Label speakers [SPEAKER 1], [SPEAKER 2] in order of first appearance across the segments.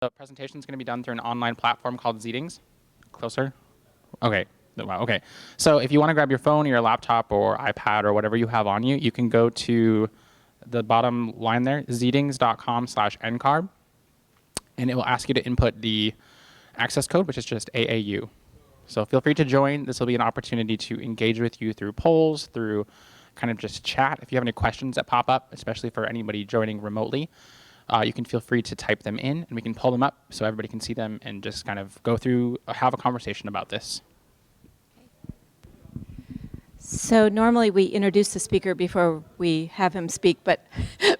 [SPEAKER 1] The presentation is going to be done through an online platform called Zeetings. Closer? Okay. Wow, okay. So if you want to grab your phone or your laptop or iPad or whatever you have on you, you can go to the bottom line there, zeetings.com/ncarb, and it will ask you to input the access code, which is just AAU. So feel free to join. This will be an opportunity to engage with you through polls, through kind of just chat. If you have any questions that pop up, especially for anybody joining remotely, you can feel free to type them in, and we can pull them up so everybody can see them and just kind of go through, have a conversation about this.
[SPEAKER 2] So normally we introduce the speaker before we have him speak, but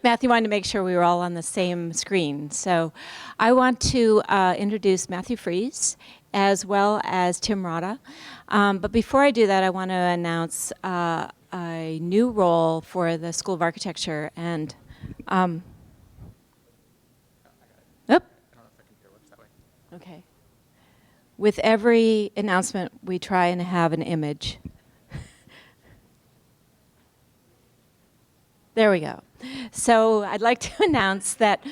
[SPEAKER 2] Matthew wanted to make sure we were all on the same screen. So I want to introduce Matthew Fries as well as Tim Rada. But before I do that, I want to announce a new role for the School of Architecture. And okay. With every announcement, we try and have an image. There we go. So I'd like to announce that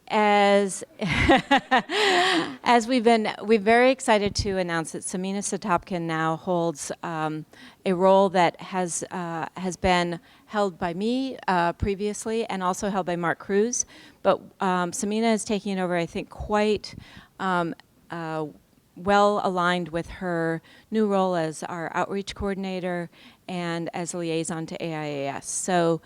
[SPEAKER 2] as we're very excited to announce that Samina Satopkin now holds a role that has been held by me previously and also held by Mark Cruz. But Samina is taking over, I think, quite well aligned with her new role as our outreach coordinator and as a liaison to AIAS. So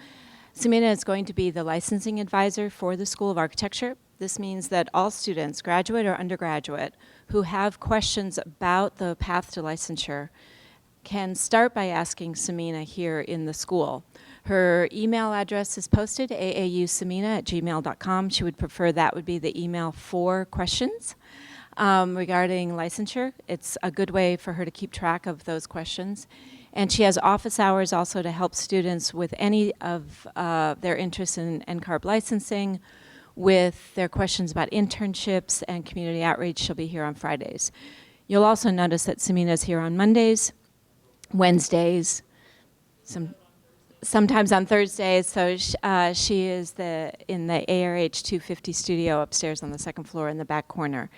[SPEAKER 2] Samina is going to be the licensing advisor for the School of Architecture. This means that all students, graduate or undergraduate, who have questions about the path to licensure can start by asking Samina here in the school. Her email address is posted, aausamina@gmail.com. She would prefer that would be the email for questions regarding licensure. It's a good way for her to keep track of those questions. And she has office hours also to help students with any of their interests in NCARB licensing, with their questions about internships and community outreach. She'll be here on Fridays. You'll also notice that Samina's here on Mondays, Wednesdays, sometimes on Thursdays. So she is in the ARH 250 studio upstairs on the second floor in the back corner.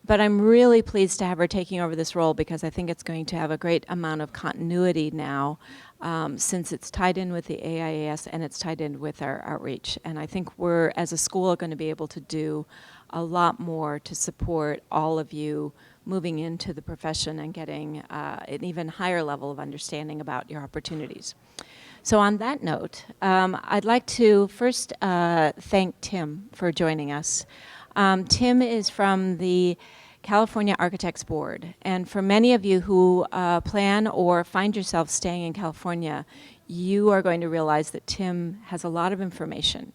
[SPEAKER 2] But I'm really pleased to have her taking over this role because I think it's going to have a great amount of continuity now since it's tied in with the AIAS and it's tied in with our outreach. And I think we're, as a school, going to be able to do a lot more to support all of you moving into the profession and getting an even higher level of understanding about your opportunities. So on that note, I'd like to first thank Tim for joining us. Tim is from the California Architects Board, and for many of you who plan or find yourself staying in California, you are going to realize that Tim has a lot of information.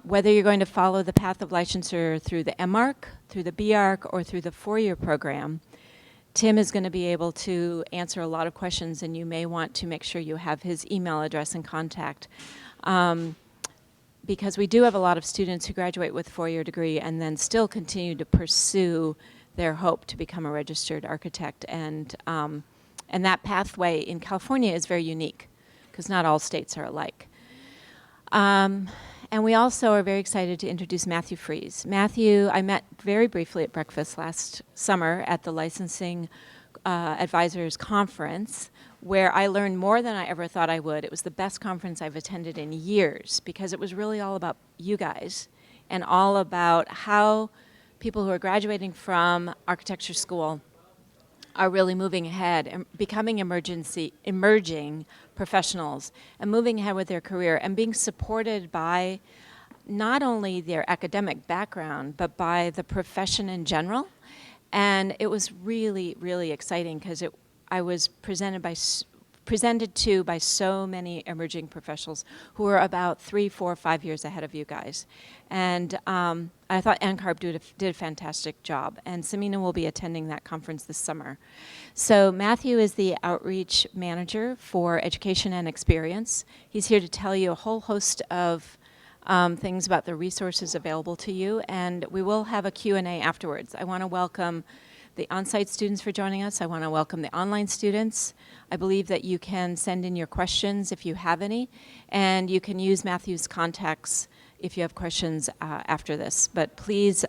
[SPEAKER 2] Whether you're going to follow the path of licensure through the MArch, through the BArch, or through the four-year program, Tim is going to be able to answer a lot of questions, and you may want to make sure you have his email address and contact. Because we do have a lot of students who graduate with a four-year degree and then still continue to pursue their hope to become a registered architect. And that pathway in California is very unique because not all states are alike. And we also are very excited to introduce Matthew Fries. Matthew, I met very briefly at breakfast last summer at the Licensing Advisors Conference, where I learned more than I ever thought I would. It was the best conference I've attended in years because it was really all about you guys and all about how people who are graduating from architecture school are really moving ahead and becoming emerging professionals and moving ahead with their career and being supported by not only their academic background, but by the profession in general. And it was really, really exciting because I was presented to by so many emerging professionals who are about 3, 4, 5 years ahead of you guys. And I thought NCARB did a fantastic job. And Samina will be attending that conference this summer. So Matthew is the outreach manager for education and experience. He's here to tell you a whole host of things about the resources available to you. And we will have a Q&A afterwards. I want to welcome the on-site students for joining us. I want to welcome the online students. I believe that you can send in your questions if you have any, and you can use Matthew's contacts if you have questions after this. But please,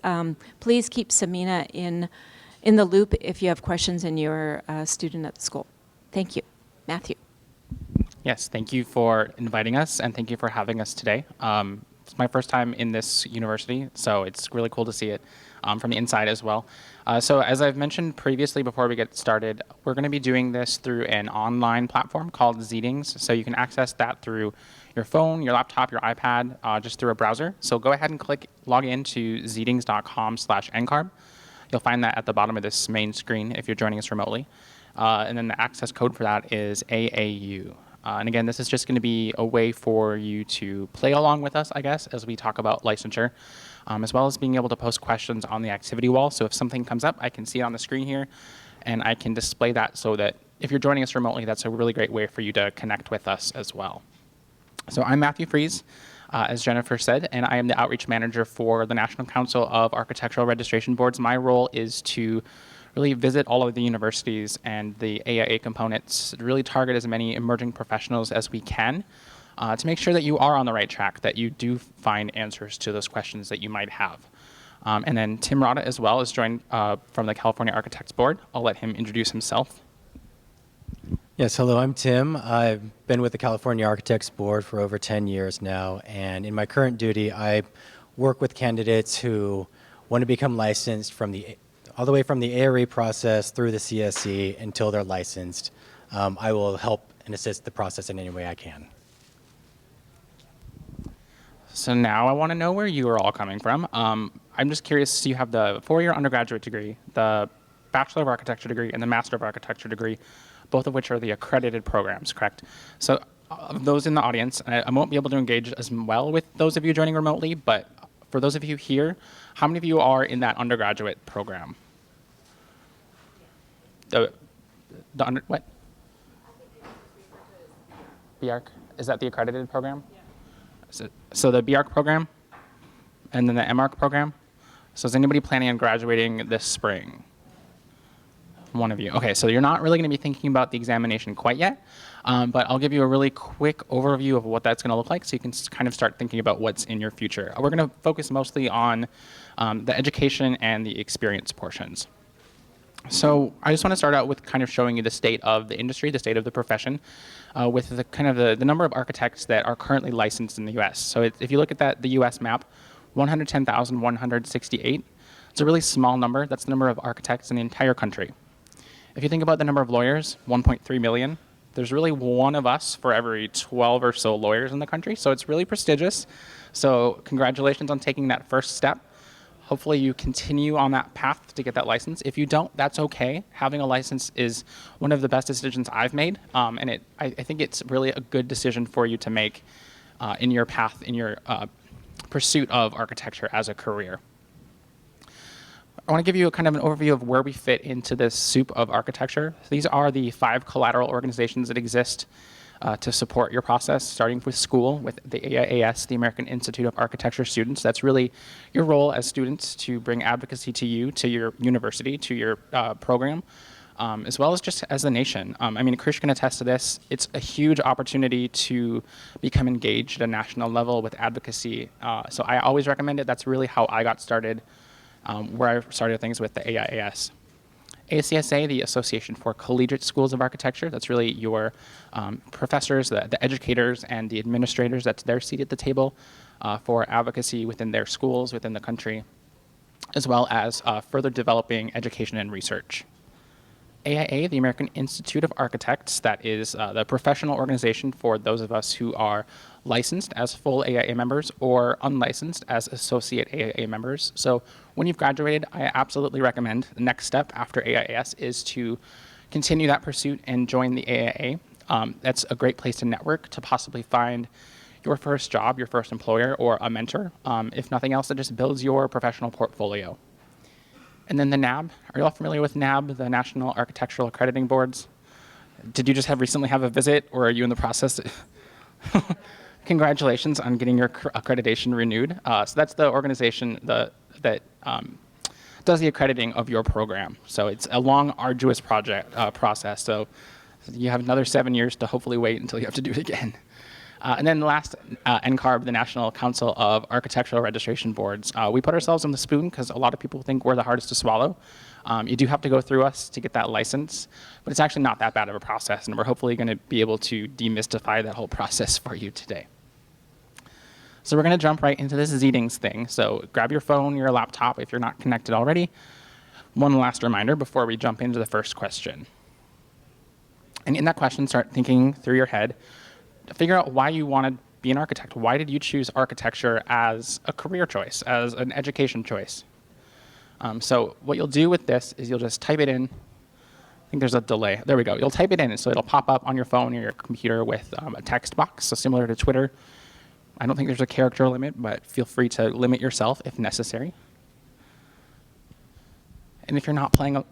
[SPEAKER 2] please keep Samina in the loop if you have questions and you're a student at the school. Thank you. Matthew.
[SPEAKER 1] Yes, thank you for inviting us, and thank you for having us today. It's my first time in this university, so it's really cool to see it from the inside as well. So as I've mentioned previously before we get started, we're going to be doing this through an online platform called Zeetings. So you can access that through your phone, your laptop, your iPad, just through a browser. So go ahead and log in to zeetings.com/ncarb. You'll find that at the bottom of this main screen if you're joining us remotely. And then the access code for that is AAU. And again, this is just going to be a way for you to play along with us, I guess, as we talk about licensure, as well as being able to post questions on the activity wall. So if something comes up, I can see it on the screen here, and I can display that so that if you're joining us remotely, that's a really great way for you to connect with us as well. So I'm Matthew Fries, as Jennifer said, and I am the outreach manager for the National Council of Architectural Registration Boards. My role is to really visit all of the universities and the AIA components, really target as many emerging professionals as we can to make sure that you are on the right track, that you do find answers to those questions that you might have. And then Tim Rada as well is joined from the California Architects Board. I'll let him introduce himself.
[SPEAKER 3] Yes, hello, I'm Tim. I've been with the California Architects Board for over 10 years now, and in my current duty, I work with candidates who want to become licensed all the way from the ARE process through the CSE until they're licensed. I will help and assist the process in any way I can.
[SPEAKER 1] So now I want to know where you are all coming from. I'm just curious, you have the four-year undergraduate degree, the Bachelor of Architecture degree, and the Master of Architecture degree, both of which are the accredited programs, correct? So of those in the audience, I won't be able to engage as well with those of you joining remotely, but for those of you here, how many of you are in that undergraduate program? What? BARC, is that the accredited program? Yeah. So the BARC program, and then the MARC program? So is anybody planning on graduating this spring? One of you. Okay, so you're not really going to be thinking about the examination quite yet, but I'll give you a really quick overview of what that's going to look like so you can kind of start thinking about what's in your future. We're going to focus mostly on the education and the experience portions. So I just want to start out with kind of showing you the state of the industry, the state of the profession, with the kind of the number of architects that are currently licensed in the U.S. So if you look at the U.S. map, 110,168. It's a really small number. That's the number of architects in the entire country. If you think about the number of lawyers, 1.3 million. There's really one of us for every 12 or so lawyers in the country, so it's really prestigious. So congratulations on taking that first step. Hopefully you continue on that path to get that license. If you don't, that's okay. Having a license is one of the best decisions I've made, and I think it's really a good decision for you to make in your path, in your pursuit of architecture as a career. I want to give you a kind of an overview of where we fit into this soup of architecture. These are the 5 collateral organizations that exist to support your process, starting with school, with the AIAS, the American Institute of Architecture Students. That's really your role as students to bring advocacy to you, to your university, to your program, as well as just as the nation. I mean, Krish can attest to this. It's a huge opportunity to become engaged at a national level with advocacy. So I always recommend it. That's really how I got started, where I started things with the AIAS. ACSA, the Association for Collegiate Schools of Architecture, that's really your professors, the educators, and the administrators. That's their seat at the table for advocacy within their schools, within the country, as well as further developing education and research. AIA, the American Institute of Architects, that is the professional organization for those of us who are licensed as full AIA members or unlicensed as associate AIA members. So when you've graduated, I absolutely recommend the next step after AIAS is to continue that pursuit and join the AIA. That's a great place to network, to possibly find your first job, your first employer, or a mentor. If nothing else, it just builds your professional portfolio. And then the NAB. Are you all familiar with NAB, the National Architectural Accrediting Boards? Did you just recently have a visit, or are you in the process? Congratulations on getting your accreditation renewed. So that's the organization that does the accrediting of your program. So it's a long, arduous process. So you have another 7 years to hopefully wait until you have to do it again. And then the last, NCARB, the National Council of Architectural Registration Boards. We put ourselves on the spoon because a lot of people think we're the hardest to swallow. You do have to go through us to get that license, but it's actually not that bad of a process, and we're hopefully going to be able to demystify that whole process for you today. So we're going to jump right into this Zeetings thing. So grab your phone, your laptop if you're not connected already. One last reminder before we jump into the first question. And in that question, start thinking through your head. Figure out why you want to be an architect. Why did you choose architecture as a career choice, as an education choice? So what you'll do with this is you'll just type it in. I think there's a delay. There we go. You'll type it in, so it'll pop up on your phone or your computer with a text box, so similar to Twitter. I don't think there's a character limit, but feel free to limit yourself if necessary. And if you're not playing,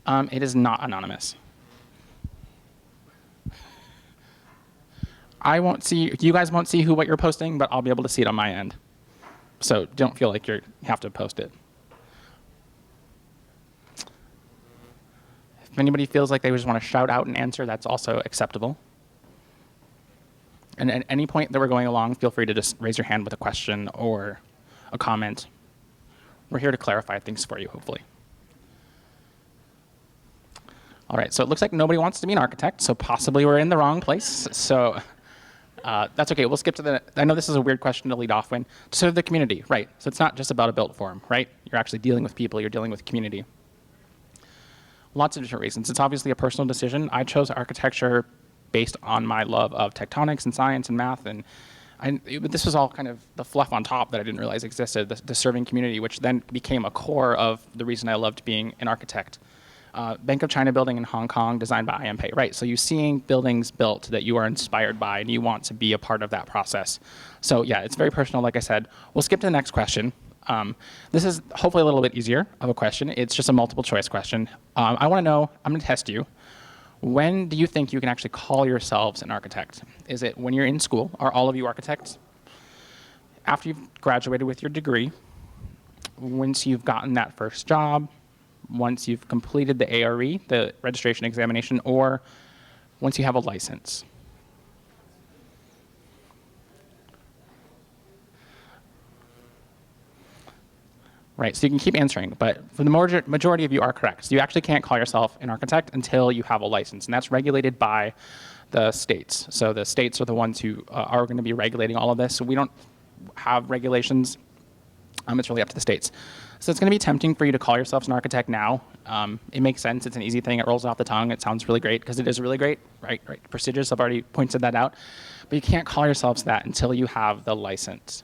[SPEAKER 1] it is not anonymous. I won't see, you guys won't see what you're posting, but I'll be able to see it on my end. So don't feel like you have to post it. If anybody feels like they just want to shout out an answer, that's also acceptable. And at any point that we're going along, feel free to just raise your hand with a question or a comment. We're here to clarify things for you, hopefully. All right, so it looks like nobody wants to be an architect, so possibly we're in the wrong place. So that's okay. We'll skip to the, I know this is a weird question to lead off with. To serve the community, right? So it's not just about a built form, right? You're actually dealing with people. You're dealing with community. Lots of different reasons. It's obviously a personal decision. I chose architecture based on my love of tectonics and science and math. And this was all kind of the fluff on top that I didn't realize existed, the serving community, which then became a core of the reason I loved being an architect. Bank of China building in Hong Kong designed by IMPE, right? So you're seeing buildings built that you are inspired by and you want to be a part of that process. So yeah, it's very personal, like I said. We'll skip to the next question. This is hopefully a little bit easier of a question. It's just a multiple choice question. I want to know, I'm going to test you. When do you think you can actually call yourselves an architect? Is it when you're in school? Are all of you architects? After you've graduated with your degree? Once you've gotten that first job? Once you've completed the ARE, the registration examination, or once you have a license? Right, so you can keep answering, but for the majority of you are correct. So you actually can't call yourself an architect until you have a license, and that's regulated by the states. So the states are the ones who are going to be regulating all of this. So we don't have regulations. It's really up to the states. So it's going to be tempting for you to call yourselves an architect now. It makes sense. It's an easy thing. It rolls off the tongue. It sounds really great because it is really great, right? Prestigious. I've already pointed that out. But you can't call yourselves that until you have the license.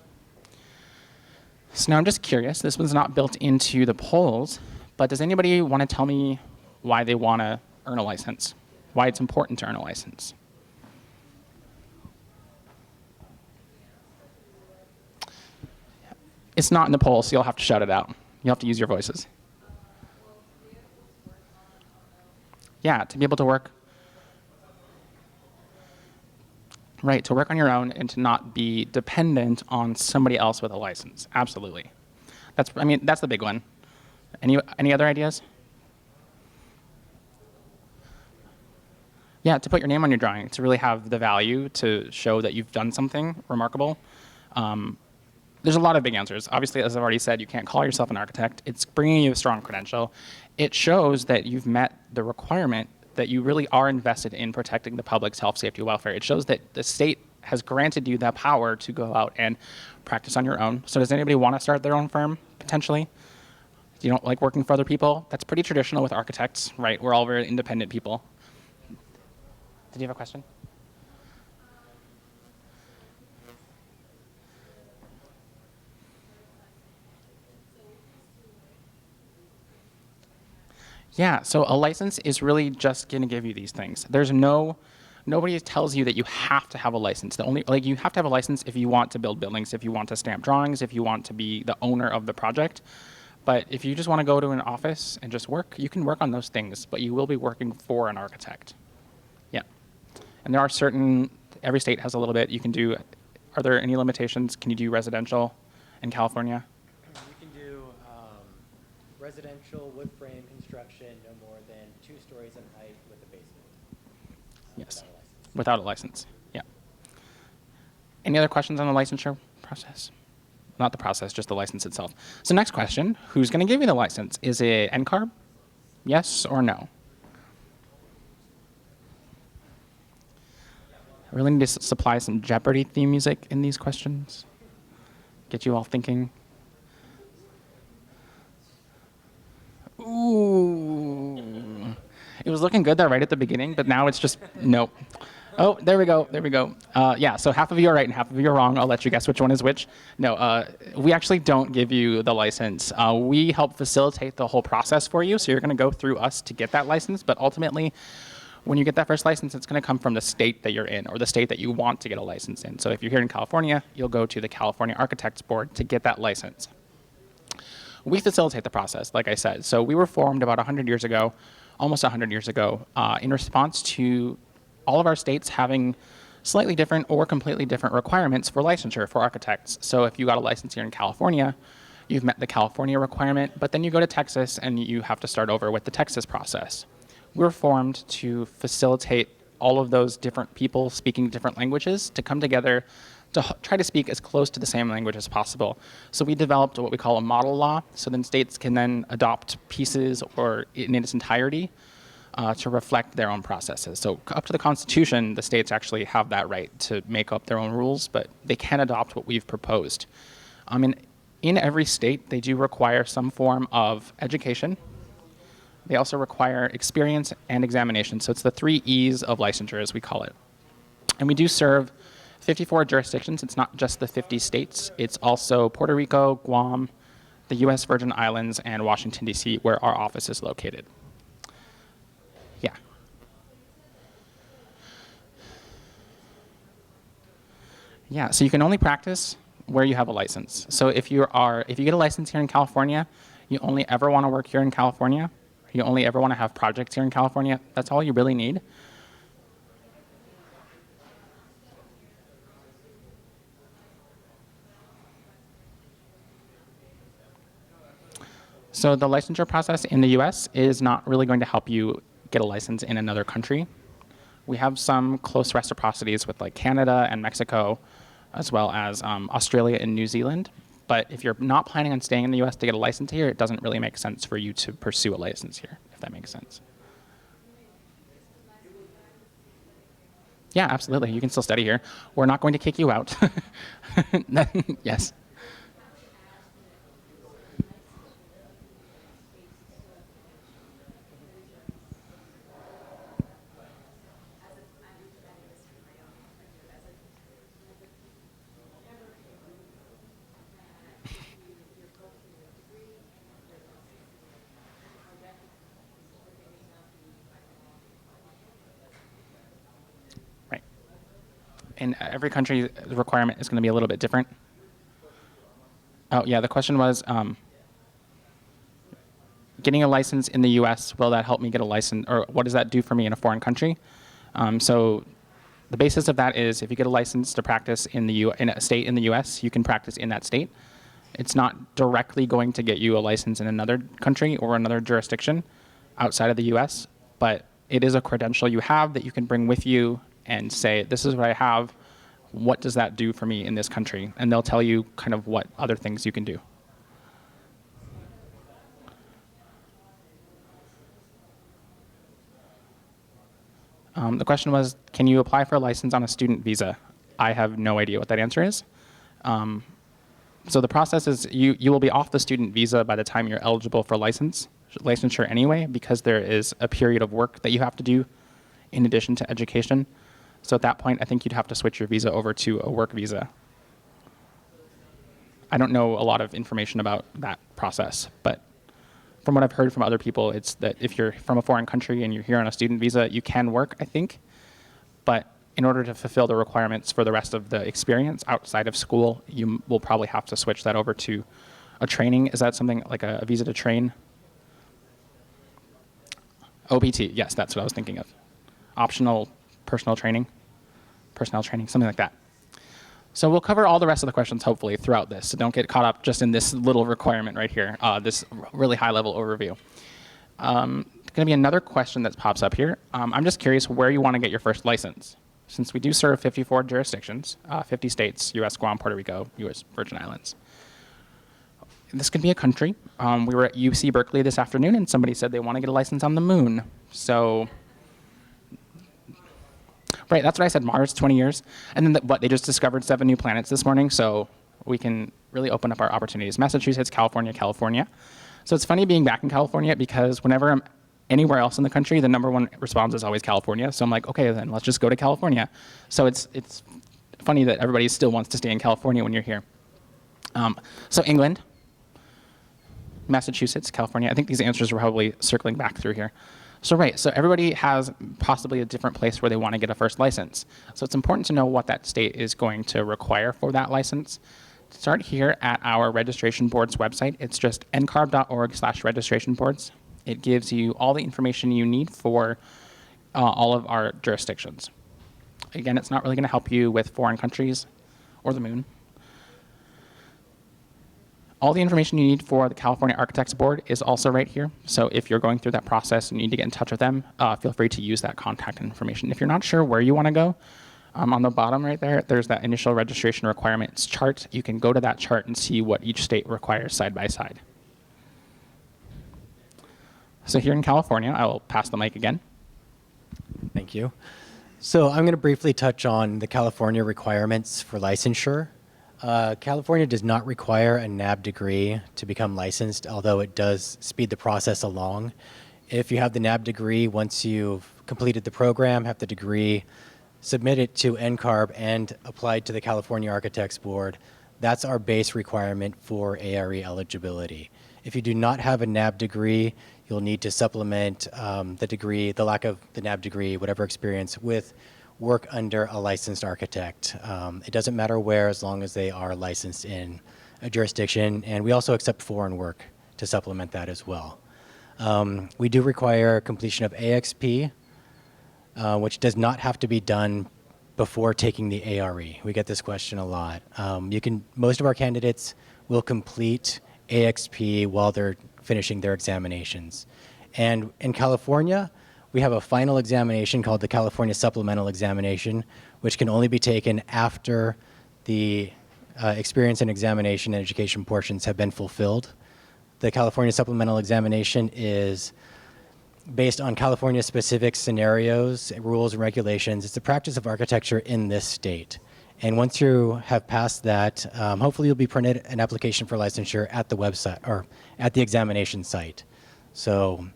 [SPEAKER 1] So now I'm just curious. This was not built into the polls, but does anybody want to tell me why they want to earn a license? Why it's important to earn a license? It's not in the poll, so you'll have to shout it out. You'll have to use your voices. Yeah, to be able to work. Right, to work on your own and to not be dependent on somebody else with a license. Absolutely. That's the big one. Any other ideas? Yeah, to put your name on your drawing, to really have the value to show that you've done something remarkable. There's a lot of big answers. Obviously, as I've already said, you can't call yourself an architect. It's bringing you a strong credential. It shows that you've met the requirement that you really are invested in protecting the public's health, safety, welfare. It shows that the state has granted you that power to go out and practice on your own. So does anybody want to start their own firm, potentially? You don't like working for other people? That's pretty traditional with architects, right? We're all very independent people. Did you have a question? Yeah, so a license is really just going to give you these things. Nobody tells you that you have to have a license. You have to have a license if you want to build buildings, if you want to stamp drawings, if you want to be the owner of the project. But if you just want to go to an office and just work, you can work on those things, but you will be working for an architect. Yeah. And there are every state has a little bit. You can do, are there any limitations? Can you do residential in California?
[SPEAKER 3] You can do residential wood frame construction no more than 2 stories in height with a basement.
[SPEAKER 1] Yes, without a license. Yeah. Any other questions on the licensure process? Not the process, just the license itself. So next question, who's going to give you the license? Is it NCARB? Yes or no? I really need to supply some Jeopardy theme music in these questions. Get you all thinking. Ooh. It was looking good there right at the beginning, but now it's just, nope. Oh, there we go, there we go. Yeah, so half of you are right and half of you are wrong. I'll let you guess which one is which. No, we actually don't give you the license. We help facilitate the whole process for you, so you're gonna go through us to get that license, but ultimately, when you get that first license, it's gonna come from the state that you're in or the state that you want to get a license in. So if you're here in California, you'll go to the California Architects Board to get that license. We facilitate the process, like I said. So we were formed about 100 years ago, almost 100 years ago, in response to all of our states having slightly different or completely different requirements for licensure for architects. So if you got a license here in California, you've met the California requirement, but then you go to Texas and you have to start over with the Texas process. We're formed to facilitate all of those different people speaking different languages to come together to try to speak as close to the same language as possible. So we developed what we call a model law, so then states can then adopt pieces or in its entirety to reflect their own processes. So up to the Constitution, the states actually have that right to make up their own rules, but they can adopt what we've proposed. In every state, they do require some form of education. They also require experience and examination. So it's the 3 E's of licensure, as we call it. And we do serve 54 jurisdictions. It's not just the 50 states. It's also Puerto Rico, Guam, the U.S. Virgin Islands, and Washington, D.C., where our office is located. Yeah. Yeah, so you can only practice where you have a license. So if you get a license here in California, you only ever want to work here in California, you only ever want to have projects here in California, that's all you really need. So the licensure process in the US is not really going to help you get a license in another country. We have some close reciprocities with like Canada and Mexico, as well as Australia and New Zealand. But if you're not planning on staying in the US to get a license here, it doesn't really make sense for you to pursue a license here, if that makes sense. Yeah, absolutely. You can still study here. We're not going to kick you out. Yes. Right. In every country, the requirement is going to be a little bit different. Oh, yeah, the question was, getting a license in the US, will that help me get a license, or what does that do for me in a foreign country? So the basis of that is if you get a license to practice in a state in the US, you can practice in that state. It's not directly going to get you a license in another country or another jurisdiction outside of the US, but it is a credential you have that you can bring with you and say, this is what I have, what does that do for me in this country? And they'll tell you kind of what other things you can do. The question was, can you apply for a license on a student visa? I have no idea what that answer is. So the process is you will be off the student visa by the time you're eligible for licensure anyway, because there is a period of work that you have to do in addition to education. So at that point, I think you'd have to switch your visa over to a work visa. I don't know a lot of information about that process, but from what I've heard from other people, it's that if you're from a foreign country and you're here on a student visa, you can work, I think. But in order to fulfill the requirements for the rest of the experience outside of school, you will probably have to switch that over to a training. Is that something like a visa to train? OPT, yes, that's what I was thinking of. Optional personnel training, something like that. So we'll cover all the rest of the questions, hopefully, throughout this. So don't get caught up just in this little requirement right here, this really high-level overview. going to be another question that pops up here. I'm just curious where you want to get your first license. Since we do serve 54 jurisdictions, 50 states, US, Guam, Puerto Rico, US Virgin Islands. This could be a country. We were at UC Berkeley this afternoon, and somebody said they want to get a license on the moon. So, right, that's what I said, Mars, 20 years. And then they just discovered 7 new planets this morning, so we can really open up our opportunities. Massachusetts, California, California. So it's funny being back in California because whenever I'm anywhere else in the country, the #1 response is always California. So I'm like, okay, then let's just go to California. So it's funny that everybody still wants to stay in California when you're here. So England, Massachusetts, California. I think these answers are probably circling back through here. So right, so everybody has possibly a different place where they want to get a first license. So it's important to know what that state is going to require for that license. Start here at our registration board's website. It's just ncarb.org/registration boards. It gives you all the information you need for all of our jurisdictions. Again, it's not really going to help you with foreign countries or the moon. All the information you need for the California Architects Board is also right here. So if you're going through that process and you need to get in touch with them, feel free to use that contact information. If you're not sure where you want to go, on the bottom right there, there's that initial registration requirements chart. You can go to that chart and see what each state requires side by side. So here in California, I will pass the mic again.
[SPEAKER 3] Thank you. So I'm going to briefly touch on the California requirements for licensure. California does not require a NAB degree to become licensed, although it does speed the process along. If you have the NAB degree, once you've completed the program, have the degree, submit it to NCARB and applied to the California Architects Board, that's our base requirement for ARE eligibility. If you do not have a NAB degree, you'll need to supplement the degree, the lack of the NAB degree, whatever experience, with work under a licensed architect. It doesn't matter where, as long as they are licensed in a jurisdiction, and we also accept foreign work to supplement that as well. We do require completion of AXP, which does not have to be done before taking the ARE. We get this question a lot. Most of our candidates will complete AXP while they're finishing their examinations. And in California, we have a final examination called the California Supplemental Examination, which can only be taken after the experience and examination and education portions have been fulfilled. The California Supplemental Examination is based on California-specific scenarios, rules, and regulations. It's the practice of architecture in this state. And once you have passed that, hopefully you'll be printed an application for licensure at the website or at the examination site. So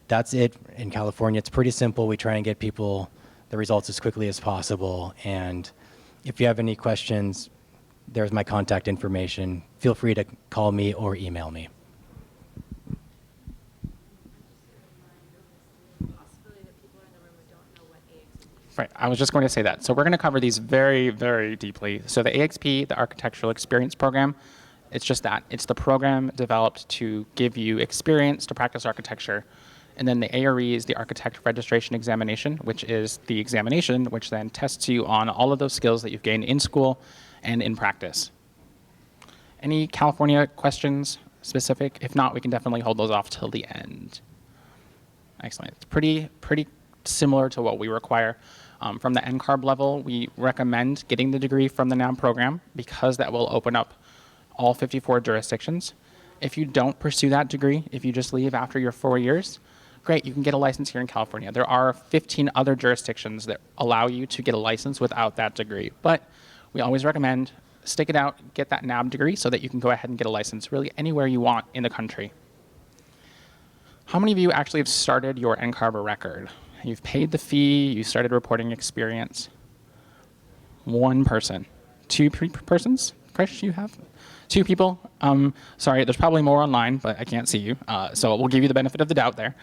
[SPEAKER 3] that's it in California. It's pretty simple. We try and get people the results as quickly as possible. And if you have any questions, there's my contact information. Feel free to call me or email me.
[SPEAKER 1] Right, I was just going to say that. So we're going to cover these very, very deeply. So the AXP, the Architectural Experience Program, it's just that. It's the program developed to give you experience to practice architecture. And then the ARE is the Architect Registration Examination, which is the examination which then tests you on all of those skills that you've gained in school and in practice. Any California questions specific? If not, we can definitely hold those off till the end. Excellent. It's pretty similar to what we require. From the NCARB level, we recommend getting the degree from the NAB program because that will open up all 54 jurisdictions. If you don't pursue that degree, if you just leave after your 4 years, great, you can get a license here in California. There are 15 other jurisdictions that allow you to get a license without that degree. But we always recommend stick it out, get that NAB degree so that you can go ahead and get a license really anywhere you want in the country. How many of you actually have started your NCARB record? You've paid the fee, you started reporting experience. One person. Two persons? Krish, you have? 2 people? Sorry, there's probably more online, but I can't see you. So we'll give you the benefit of the doubt there.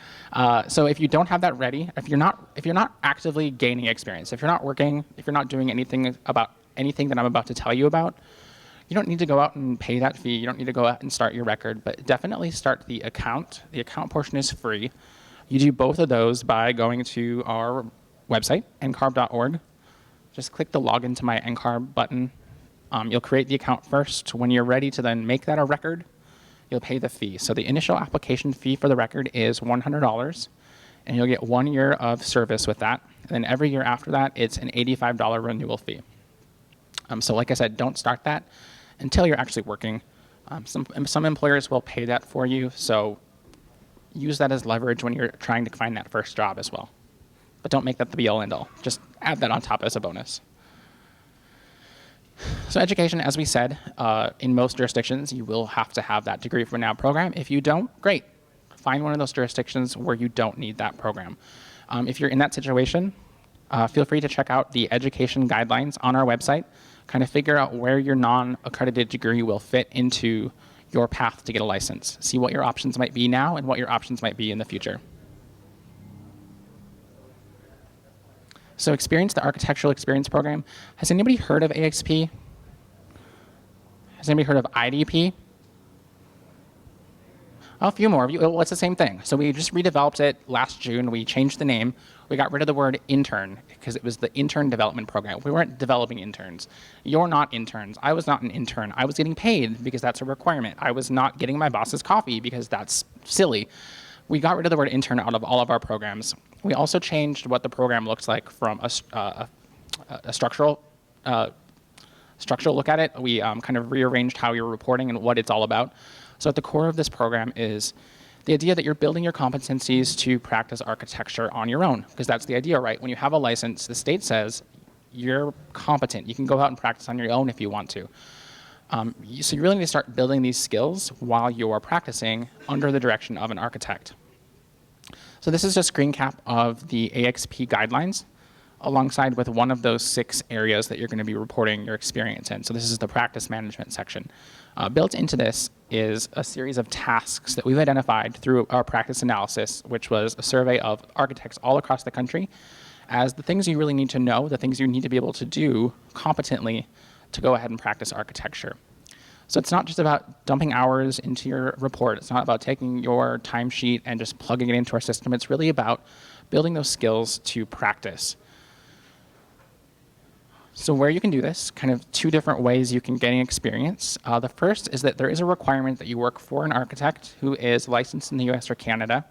[SPEAKER 1] So if you don't have that ready, if you're not actively gaining experience, if you're not working, if you're not doing anything about anything that I'm about to tell you about, you don't need to go out and pay that fee. You don't need to go out and start your record, but definitely start the account. The account portion is free. You do both of those by going to our website, ncarb.org. Just click the login to my NCARB button. You'll create the account first. When you're ready to then make that a record, you'll pay the fee. So the initial application fee for the record is $100. and you'll get 1 year of service with that. And then every year after that, it's an $85 renewal fee. So like I said, don't start that until you're actually working. Some employers will pay that for you, so use that as leverage when you're trying to find that first job as well. But don't make that the be-all, end-all. Just add that on top as a bonus. So education, as we said, in most jurisdictions, you will have to have that degree for now program. If you don't, great. Find one of those jurisdictions where you don't need that program. If you're in that situation, feel free to check out the education guidelines on our website, kind of figure out where your non-accredited degree will fit into your path to get a license. See what your options might be now and what your options might be in the future. So Experience, the Architectural Experience Program. Has anybody heard of AXP? Has anybody heard of IDP? A few more of you. Well, it's the same thing. So we just redeveloped it last June. We changed the name. We got rid of the word intern because it was the intern development program. We weren't developing interns. You're not interns. I was not an intern. I was getting paid because that's a requirement. I was not getting my boss's coffee because that's silly. We got rid of the word intern out of all of our programs. We also changed what the program looks like from a structural look at it. We kind of rearranged how you're reporting and what it's all about. So at the core of this program is the idea that you're building your competencies to practice architecture on your own, because that's the idea, right? When you have a license, the state says you're competent. You can go out and practice on your own if you want to. So you really need to start building these skills while you're practicing under the direction of an architect. So this is just a screen cap of the AXP guidelines alongside with one of those 6 areas that you're going to be reporting your experience in. So this is the practice management section. Built into this is a series of tasks that we've identified through our practice analysis, which was a survey of architects all across the country, as the things you really need to know, the things you need to be able to do competently to go ahead and practice architecture. So it's not just about dumping hours into your report. It's not about taking your timesheet and just plugging it into our system. It's really about building those skills to practice. So where you can do this, kind of 2 different ways you can gain experience. The first is that there is a requirement that you work for an architect who is licensed in the US or Canada.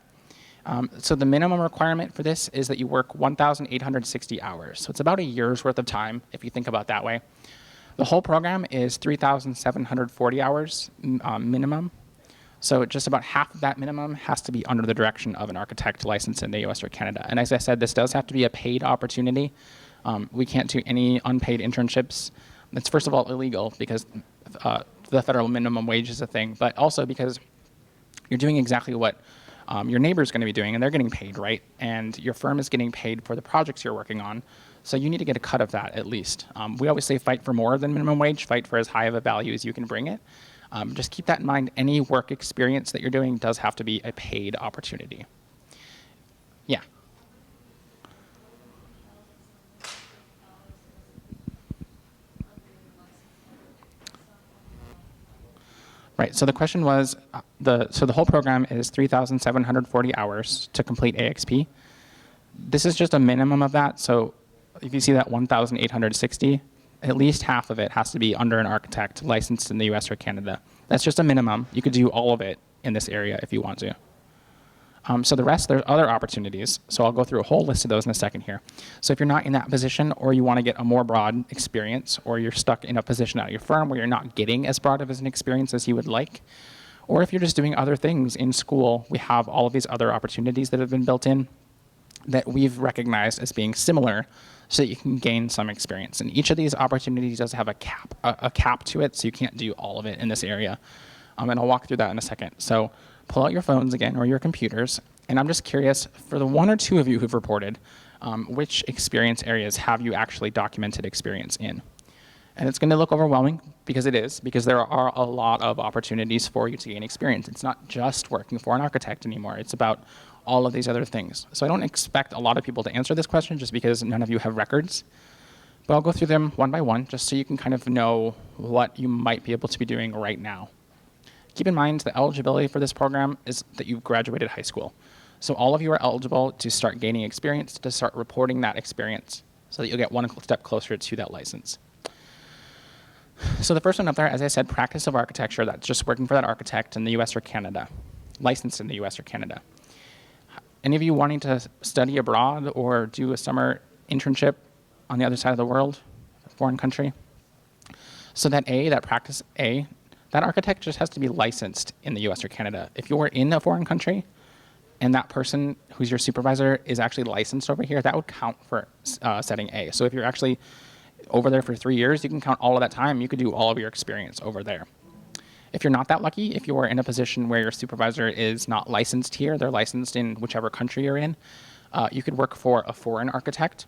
[SPEAKER 1] So the minimum requirement for this is that you work 1,860 hours. So it's about a year's worth of time, if you think about it that way. The whole program is 3,740 hours minimum. So just about half of that minimum has to be under the direction of an architect licensed in the US or Canada. And as I said, this does have to be a paid opportunity. We can't do any unpaid internships. It's first of all illegal because the federal minimum wage is a thing, but also because you're doing exactly what your neighbor's going to be doing, and they're getting paid, right? And your firm is getting paid for the projects you're working on, so you need to get a cut of that at least. We always say fight for more than minimum wage, fight for as high of a value as you can bring it. Just keep that in mind. Any work experience that you're doing does have to be a paid opportunity. Yeah. Right, so the question was, so the whole program is 3,740 hours to complete AXP. This is just a minimum of that, so if you see that 1,860, at least half of it has to be under an architect licensed in the US or Canada. That's just a minimum. You could do all of it in this area if you want to. So the rest, there's other opportunities. So I'll go through a whole list of those in a second here. So if you're not in that position, or you want to get a more broad experience, or you're stuck in a position at your firm where you're not getting as broad of an experience as you would like, or if you're just doing other things in school, we have all of these other opportunities that have been built in that we've recognized as being similar so that you can gain some experience. And each of these opportunities does have a cap to it, so you can't do all of it in this area. And I'll walk through that in a second. So pull out your phones again or your computers, and I'm just curious, for the 1 or 2 of you who've reported, which experience areas have you actually documented experience in? And it's going to look overwhelming, because it is, because there are a lot of opportunities for you to gain experience. It's not just working for an architect anymore. It's about all of these other things. So I don't expect a lot of people to answer this question just because none of you have records. But I'll go through them one by one just so you can kind of know what you might be able to be doing right now. Keep in mind the eligibility for this program is that you've graduated high school. So all of you are eligible to start gaining experience, to start reporting that experience so that you'll get one step closer to that license. So the first one up there, as I said, practice of architecture. That's just working for that architect in the US or Canada, licensed in the US or Canada. any of you wanting to study abroad or do a summer internship on the other side of the world, a foreign country? So that practice A, that architect just has to be licensed in the US or Canada. If you're in a foreign country and that person who's your supervisor is actually licensed over here, that would count for setting A. So if you're actually over there for 3 years, you can count all of that time. You could do all of your experience over there. If you're not that lucky, if you're in a position where your supervisor is not licensed here, they're licensed in whichever country you're in, you could work for a foreign architect.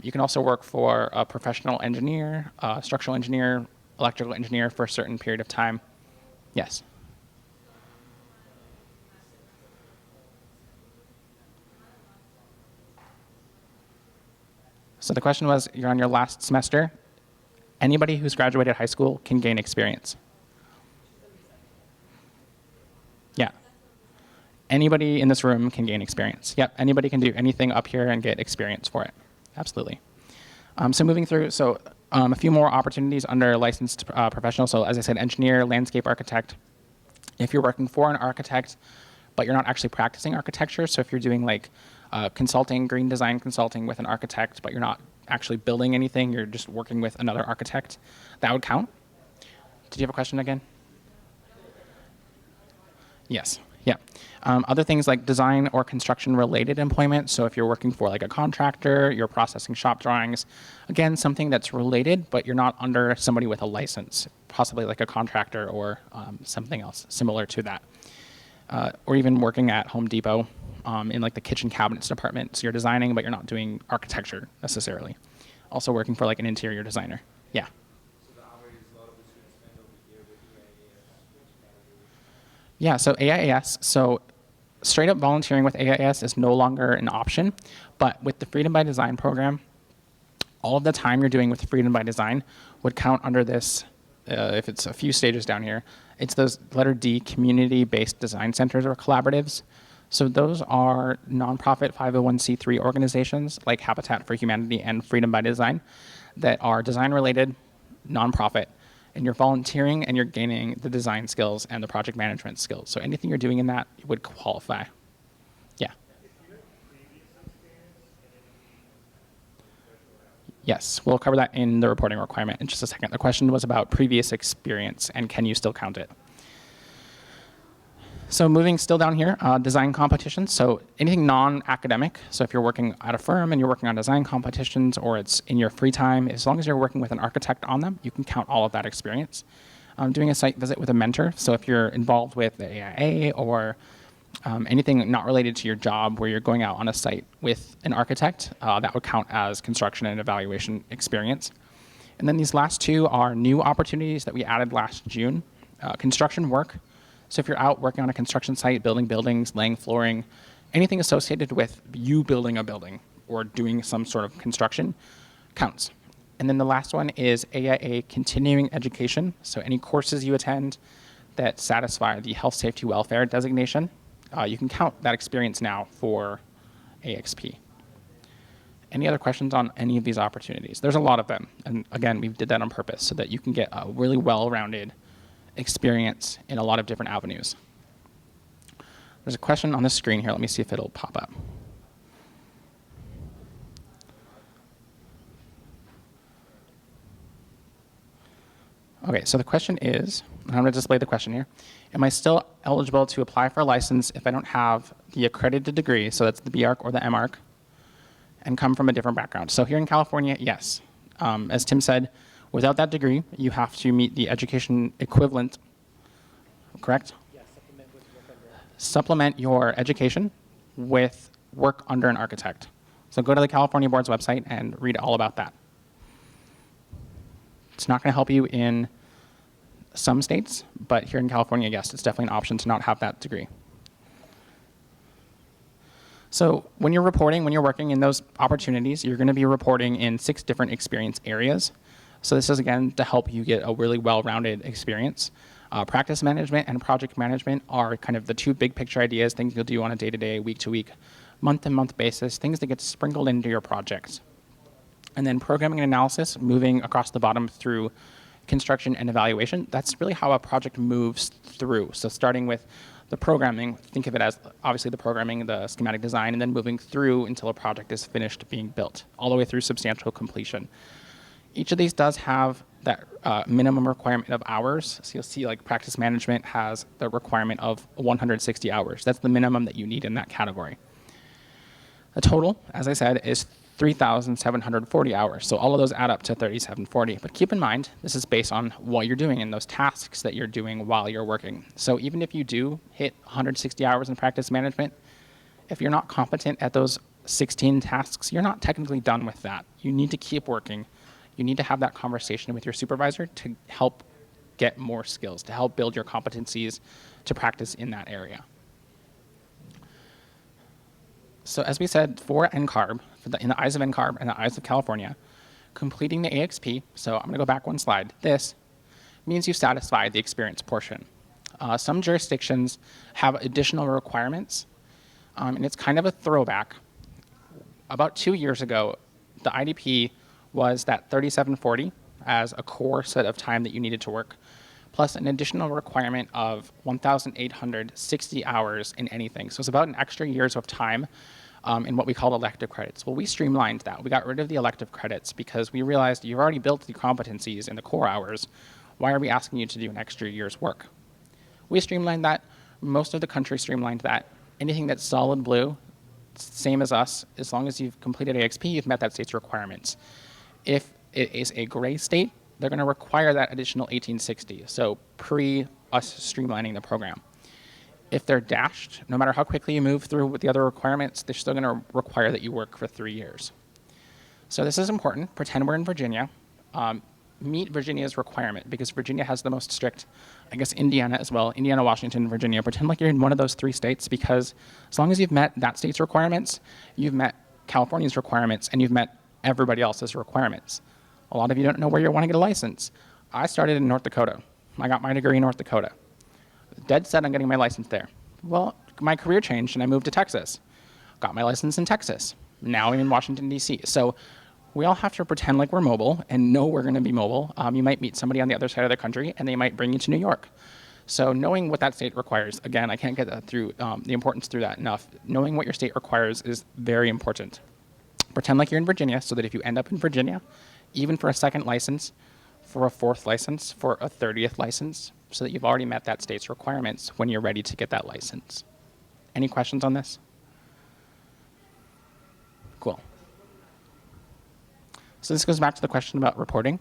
[SPEAKER 1] You can also work for a professional engineer, structural engineer, electrical engineer for a certain period of time. Yes? So the question was, you're on your last semester. Anybody who's graduated high school can gain experience. Yeah. Anybody in this room can gain experience. Yep, anybody can do anything up here and get experience for it. Absolutely. So moving through, a few more opportunities under licensed professional. So as I said, engineer, landscape architect. If you're working for an architect, but you're not actually practicing architecture, so if you're doing like consulting, green design consulting with an architect, but you're not actually building anything, you're just working with another architect, that would count. Did you have a question again? Yes. Yeah. Other things like design or construction related employment. So if you're working for like a contractor, you're processing shop drawings, again, something that's related, but you're not under somebody with a license, possibly like a contractor or something else similar to that. Or even working at Home Depot in like the kitchen cabinets department. So you're designing, but you're not doing architecture necessarily. Also working for like an interior designer. Yeah. Yeah, so AIAS, so straight up volunteering with AIAS is no longer an option, but with the Freedom by Design program, all of the time you're doing with Freedom by Design would count under this, if it's a few stages down here, it's those letter D, community-based design centers or collaboratives. So those are nonprofit 501c3 organizations like Habitat for Humanity and Freedom by Design that are design-related, nonprofit, and you're volunteering and you're gaining the design skills and the project management skills. So anything you're doing in that would qualify. Yeah. Yes, we'll cover that in the reporting requirement in just a second. The question was about previous experience and can you still count it? So moving still down here, design competitions. So anything non-academic. So if you're working at a firm and you're working on design competitions or it's in your free time, as long as you're working with an architect on them, you can count all of that experience. Doing a site visit with a mentor. So if you're involved with the AIA or anything not related to your job where you're going out on a site with an architect, that would count as construction and evaluation experience. And then these last two are new opportunities that we added last June. Construction work. So if you're out working on a construction site, building buildings, laying flooring, anything associated with you building a building or doing some sort of construction counts. And then the last one is AIA continuing education. So any courses you attend that satisfy the health, safety, welfare designation, you can count that experience now for AXP. Any other questions on any of these opportunities? There's a lot of them. And again, we did that on purpose so that you can get a really well-rounded experience in a lot of different avenues. There's a question on the screen here. Let me see if it'll pop up. Okay, so the question is, and I'm going to display the question here. Am I still eligible to apply for a license if I don't have the accredited degree, so that's the BARC or the MARC, and come from a different background? So here in California, yes. As Tim said, without that degree, you have to meet the education equivalent, correct?
[SPEAKER 3] Yes,
[SPEAKER 1] Supplement your education with work under an architect. So go to the California Board's website and read all about that. It's not going to help you in some states, but here in California, yes, it's definitely an option to not have that degree. So when you're reporting, when you're working in those opportunities, you're going to be reporting in 6 different experience areas. So this is, again, to help you get a really well-rounded experience. Practice management and project management are kind of the 2 big picture ideas, things you'll do on a day-to-day, week-to-week, month-to-month basis, things that get sprinkled into your projects. And then programming and analysis, moving across the bottom through construction and evaluation, that's really how a project moves through. So starting with The programming, think of it as obviously the programming, the schematic design, and then moving through until a project is finished being built, all the way through substantial completion. Each of these does have that minimum requirement of hours. So you'll see like practice management has the requirement of 160 hours. That's the minimum that you need in that category. The total, as I said, is 3,740 hours. So all of those add up to 3,740. But keep in mind, this is based on what you're doing and those tasks that you're doing while you're working. So even if you do hit 160 hours in practice management, if you're not competent at those 16 tasks, you're not technically done with that. You need to keep working. You need to have that conversation with your supervisor to help get more skills, to help build your competencies to practice in that area. So as we said, for NCARB, in the eyes of NCARB and the eyes of California, completing the AXP, so I'm going to go back one slide, this means you satisfied the experience portion. Some jurisdictions have additional requirements, and it's kind of a throwback. About 2 years ago, the IDP was that 3740 as a core set of time that you needed to work, plus an additional requirement of 1,860 hours in anything. So it's about an extra years of time in what we call elective credits. Well, we streamlined that. We got rid of the elective credits because we realized you've already built the competencies in the core hours. Why are we asking you to do an extra year's work? We streamlined that. Most of the country streamlined that. Anything that's solid blue, same as us, as long as you've completed AXP, you've met that state's requirements. If it is a gray state, they're going to require that additional 1860, so pre us streamlining the program. If they're dashed, no matter how quickly you move through with the other requirements, they're still going to require that you work for 3 years. So this is important. Pretend we're in Virginia. Meet Virginia's requirement, because Virginia has the most strict, I guess Indiana as well, Indiana, Washington, Virginia. Pretend like you're in one of those 3 states, because as long as you've met that state's requirements, you've met California's requirements, and you've met everybody else's requirements. A lot of you don't know where you want to get a license. I started in North Dakota. I got my degree in North Dakota. Dead set on getting my license there. Well, my career changed and I moved to Texas. Got my license in Texas. Now I'm in Washington, D.C. So we all have to pretend like we're mobile and know we're going to be mobile. You might meet somebody on the other side of the country and they might bring you to New York. So knowing what that state requires, again, I can't get that through the importance through that enough. Knowing what your state requires is very important. Pretend like you're in Virginia so that if you end up in Virginia, even for a second license, for a 4th license, for a 30th license, so that you've already met that state's requirements when you're ready to get that license. Any questions on this? Cool. So this goes back to the question about reporting.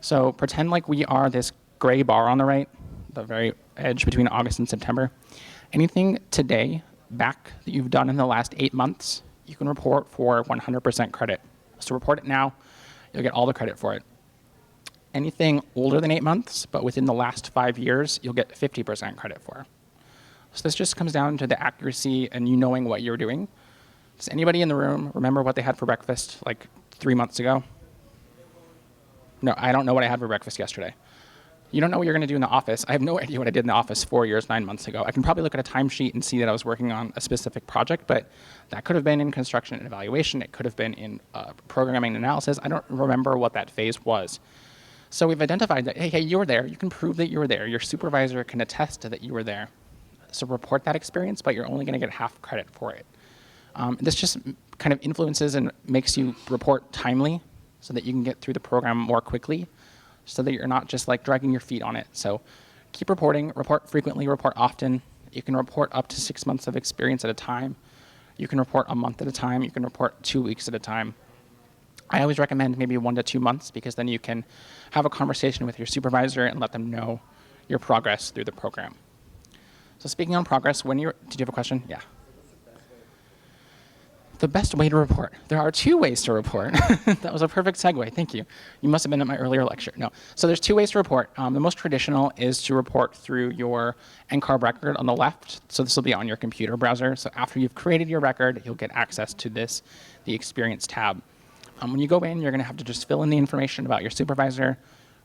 [SPEAKER 1] So pretend like we are this gray bar on the right, the very edge between August and September. Anything today, back, that you've done in the last 8 months, you can report for 100% credit. So report it now, you'll get all the credit for it. Anything older than 8 months, but within the last 5 years, you'll get 50% credit for. So this just comes down to the accuracy and you knowing what you're doing. Does anybody in the room remember what they had for breakfast like 3 months ago? No, I don't know what I had for breakfast yesterday. You don't know what you're going to do in the office. I have no idea what I did in the office 4 years, 9 months ago. I can probably look at a timesheet and see that I was working on a specific project, but that could have been in construction and evaluation. It could have been in programming and analysis. I don't remember what that phase was. So we've identified that, hey, you were there. You can prove that you were there. Your supervisor can attest to that you were there. So report that experience, but you're only going to get half credit for it. This just kind of influences and makes you report timely so that you can get through the program more quickly, so that you're not just like dragging your feet on it. So keep reporting, report frequently, report often. You can report up to 6 months of experience at a time. You can report a month at a time. You can report 2 weeks at a time. I always recommend maybe 1 to 2 months, because then you can have a conversation with your supervisor and let them know your progress through the program. So speaking on progress, did you have a question? Yeah. The best way to report. There are 2 ways to report. That was a perfect segue. Thank you. You must have been at my earlier lecture. No. So there's 2 ways to report. The most traditional is to report through your NCARB record on the left. So this will be on your computer browser. So after you've created your record, you'll get access to this, the Experience tab. When you go in, you're going to have to just fill in the information about your supervisor,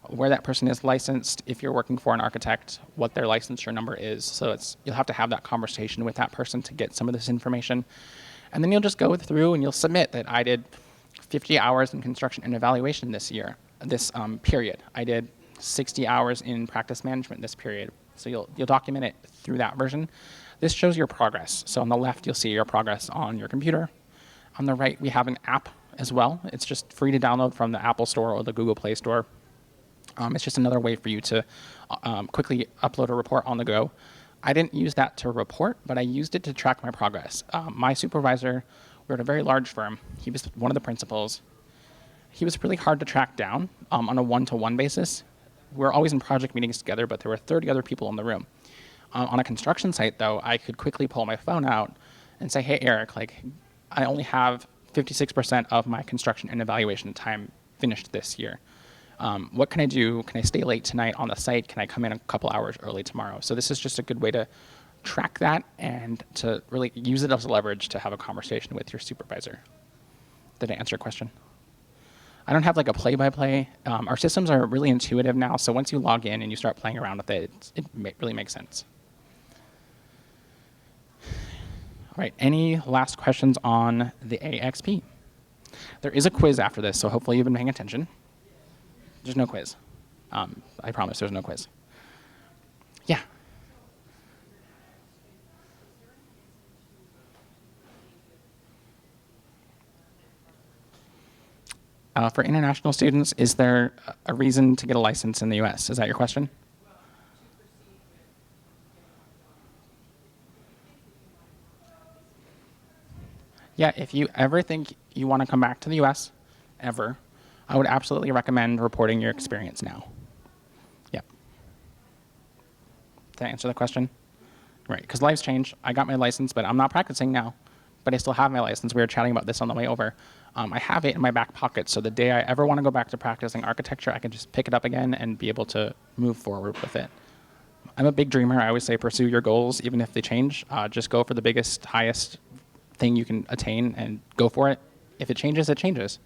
[SPEAKER 1] where that person is licensed, if you're working for an architect, what their licensure number is. So you'll have to have that conversation with that person to get some of this information. And then you'll just go through and you'll submit that I did 50 hours in construction and evaluation this period. I did 60 hours in practice management this period. So you'll document it through that version. This shows your progress. So on the left, you'll see your progress on your computer. On the right, we have an app as well. It's just free to download from the Apple Store or the Google Play Store. It's just another way for you to quickly upload a report on the go. I didn't use that to report, but I used it to track my progress. My supervisor, we're at a very large firm. He was one of the principals. He was really hard to track down on a one-to-one basis. We're always in project meetings together, but there were 30 other people in the room. On a construction site, though, I could quickly pull my phone out and say, hey, Eric, like, I only have 56% of my construction and evaluation time finished this year. What can I do? Can I stay late tonight on the site? Can I come in a couple hours early tomorrow? So this is just a good way to track that and to really use it as leverage to have a conversation with your supervisor. Did I answer your question? I don't have like a play-by-play. Our systems are really intuitive now, so once you log in and you start playing around with it, really makes sense. All right, any last questions on the AXP? There is a quiz after this, so hopefully you've been paying attention. There's no quiz. I promise there's no quiz. Yeah. For international students, is there a reason to get a license in the US? Is that your question? Yeah, if you ever think you want to come back to the US, ever, I would absolutely recommend reporting your experience now. Yeah. Did I answer the question? Right, because lives change. I got my license, but I'm not practicing now. But I still have my license. We were chatting about this on the way over. I have it in my back pocket, so the day I ever want to go back to practicing architecture, I can just pick it up again and be able to move forward with it. I'm a big dreamer. I always say pursue your goals, even if they change. Just go for the biggest, highest thing you can attain and go for it. If it changes, it changes.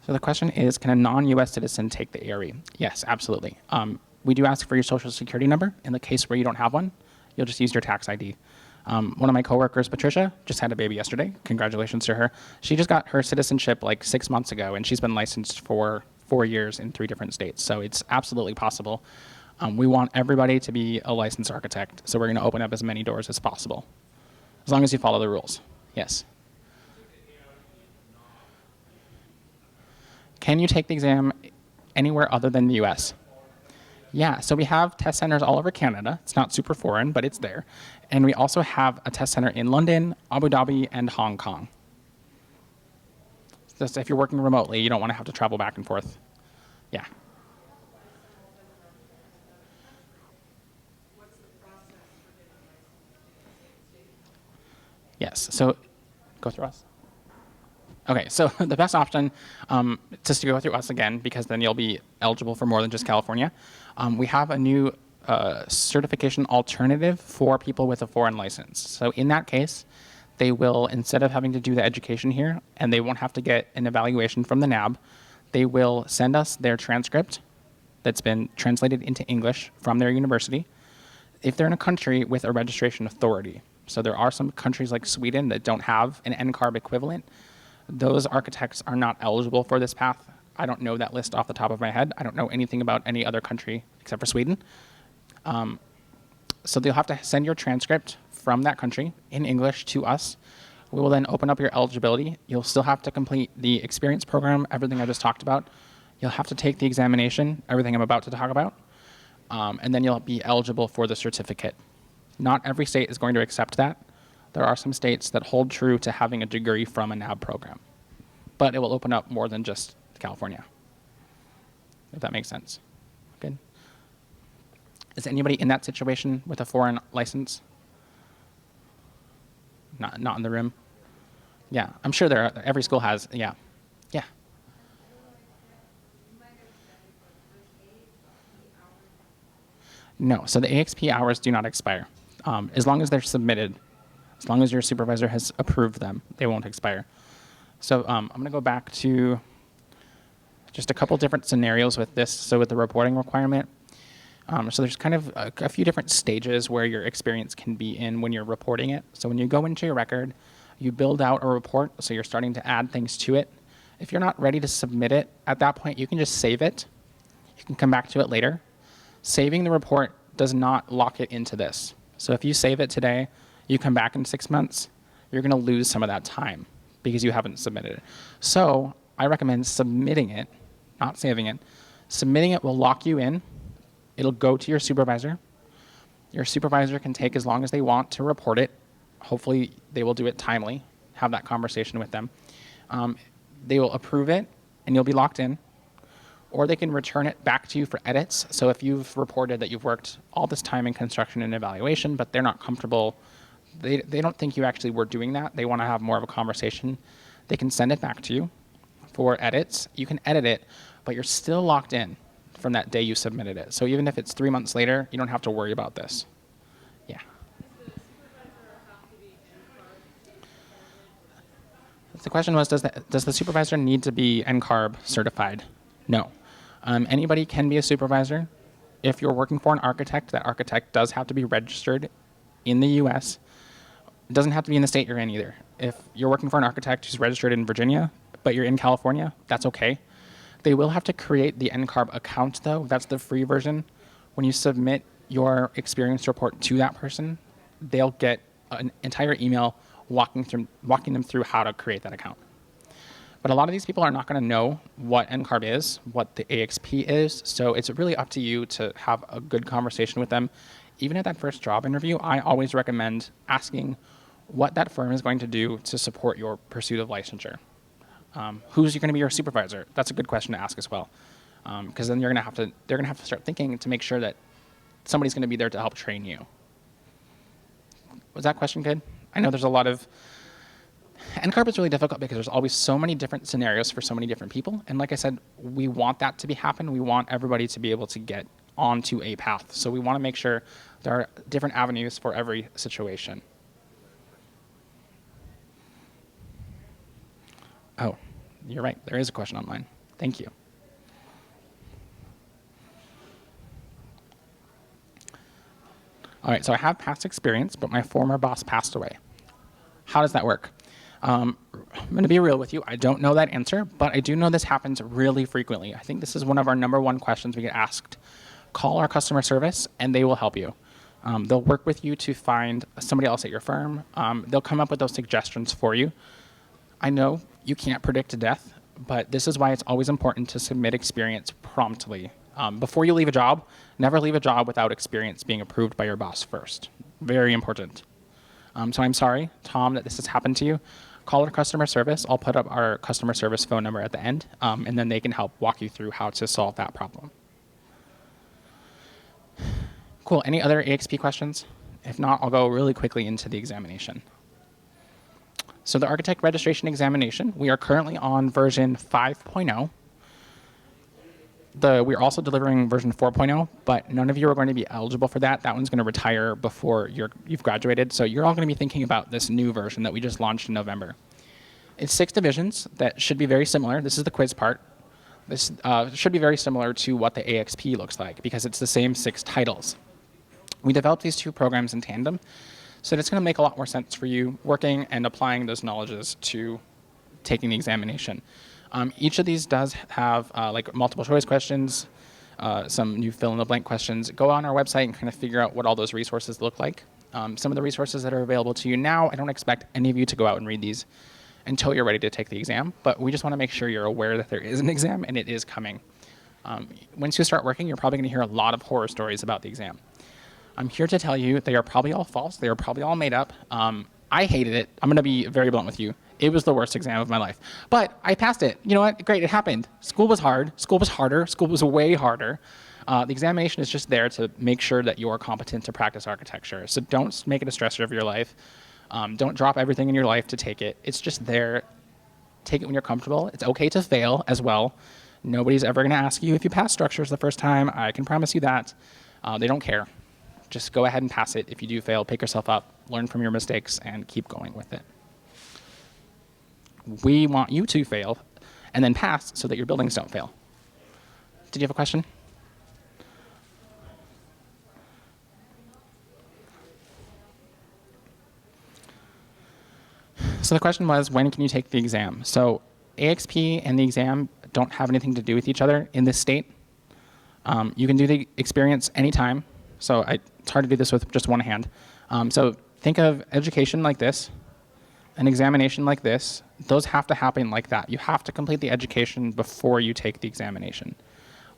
[SPEAKER 1] So the question is, can a non-US citizen take the ARE? Yes, absolutely. We do ask for your social security number. In the case where you don't have one, you'll just use your tax ID. One of my coworkers, Patricia, just had a baby yesterday. Congratulations to her. She just got her citizenship like 6 months ago, and she's been licensed for 4 years in 3 different states. So it's absolutely possible. We want everybody to be a licensed architect, so we're going to open up as many doors as possible, as long as you follow the rules. Yes. Can you take the exam anywhere other than the US? Yeah, so we have test centers all over Canada. It's not super foreign, but it's there. And we also have a test center in London, Abu Dhabi, and Hong Kong. Just if you're working remotely, you don't want to have to travel back and forth. Yeah. Yes, so go through us. Okay, so the best option is to go through us again, because then you'll be eligible for more than just California. We have a new certification alternative for people with a foreign license. So in that case, they will, instead of having to do the education here, and they won't have to get an evaluation from the NAB, they will send us their transcript that's been translated into English from their university if they're in a country with a registration authority. So there are some countries like Sweden that don't have an NCARB equivalent. Those architects are not eligible for this path. I don't know that list off the top of my head. I don't know anything about any other country except for Sweden. So they'll have to send your transcript from that country in English to us. We will then open up your eligibility. You'll still have to complete the experience program, everything I just talked about. You'll have to take the examination, everything I'm about to talk about, and then you'll be eligible for the certificate. Not every state is going to accept that. There are some states that hold true to having a degree from a NAB program, but it will open up more than just California, if that makes sense. Good. Is anybody in that situation with a foreign license? Not in the room? Yeah, I'm sure there are. Every school has, yeah. Yeah. No, so the AXP hours do not expire. As long as they're submitted, as long as your supervisor has approved them, they won't expire. So I'm going to go back to just a couple different scenarios with this. So with the reporting requirement, So there's kind of a few different stages where your experience can be in when you're reporting it. So when you go into your record, you build out a report, so you're starting to add things to it. If you're not ready to submit it at that point, you can just save it. You can come back to it later. Saving the report does not lock it into this. So if you save it today, you come back in 6 months, you're going to lose some of that time because you haven't submitted it. So I recommend submitting it, not saving it. Submitting it will lock you in. It'll go to your supervisor. Your supervisor can take as long as they want to report it. Hopefully, they will do it timely. Have that conversation with them. They will approve it, and you'll be locked in. Or they can return it back to you for edits. So if you've reported that you've worked all this time in construction and evaluation, but they're not comfortable, they don't think you actually were doing that, they want to have more of a conversation, they can send it back to you for edits. You can edit it, but you're still locked in from that day you submitted it. So even if it's 3 months later, you don't have to worry about this. Yeah. The question was, does the supervisor need to be NCARB certified? No. Anybody can be a supervisor. If you're working for an architect, that architect does have to be registered in the US. It doesn't have to be in the state you're in either. If you're working for an architect who's registered in Virginia, but you're in California, that's okay. They will have to create the NCARB account, though. That's the free version. When you submit your experience report to that person, they'll get an entire email walking them through how to create that account. But a lot of these people are not going to know what NCARB is, what the AXP is, so it's really up to you to have a good conversation with them. Even at that first job interview, I always recommend asking what that firm is going to do to support your pursuit of licensure. Who's going to be your supervisor? That's a good question to ask as well, because then they're going to have to start thinking to make sure that somebody's going to be there to help train you. Was that question good? I know there's a lot of NCARB is really difficult because there's always so many different scenarios for so many different people. And like I said, we want that to happen. We want everybody to be able to get onto a path. So we want to make sure there are different avenues for every situation. Oh, you're right. There is a question online. Thank you. All right, so I have past experience, but my former boss passed away. How does that work? I'm going to be real with you. I don't know that answer, but I do know this happens really frequently. I think this is one of our #1 questions we get asked. Call our customer service, and they will help you. They'll work with you to find somebody else at your firm. They'll come up with those suggestions for you. I know you can't predict death, but this is why it's always important to submit experience promptly. Before you leave a job, never leave a job without experience being approved by your boss first. Very important. So I'm sorry, Tom, that this has happened to you. Call our customer service. I'll put up our customer service phone number at the end, and then they can help walk you through how to solve that problem. Cool. Any other AXP questions? If not, I'll go really quickly into the examination. So the architect registration examination, we are currently on version 5.0. We're also delivering version 4.0, but none of you are going to be eligible for that. That one's going to retire before you've graduated. So you're all going to be thinking about this new version that we just launched in November. It's 6 divisions that should be very similar. This is the quiz part. This should be very similar to what the AXP looks like because it's the same 6 titles. We developed these 2 programs in tandem, so it's going to make a lot more sense for you working and applying those knowledges to taking the examination. Each of these does have like multiple choice questions, some new fill-in-the-blank questions. Go on our website and kind of figure out what all those resources look like. Some of the resources that are available to you now, I don't expect any of you to go out and read these until you're ready to take the exam, but we just want to make sure you're aware that there is an exam and it is coming. Once you start working, you're probably going to hear a lot of horror stories about the exam. I'm here to tell you they are probably all false. They are probably all made up. I hated it. I'm going to be very blunt with you. It was the worst exam of my life. But I passed it. You know what? Great, it happened. School was hard. School was harder. School was way harder. The examination is just there to make sure that you're competent to practice architecture. So don't make it a stressor of your life. Don't drop everything in your life to take it. It's just there. Take it when you're comfortable. It's okay to fail as well. Nobody's ever going to ask you if you pass structures the first time. I can promise you that. They don't care. Just go ahead and pass it. If you do fail, pick yourself up, learn from your mistakes, and keep going with it. We want you to fail and then pass so that your buildings don't fail. Did you have a question? So the question was, when can you take the exam? So AXP and the exam don't have anything to do with each other in this state. You can do the experience anytime. So it's hard to do this with just one hand. So think of education like this, an examination like this. Those have to happen like that. You have to complete the education before you take the examination.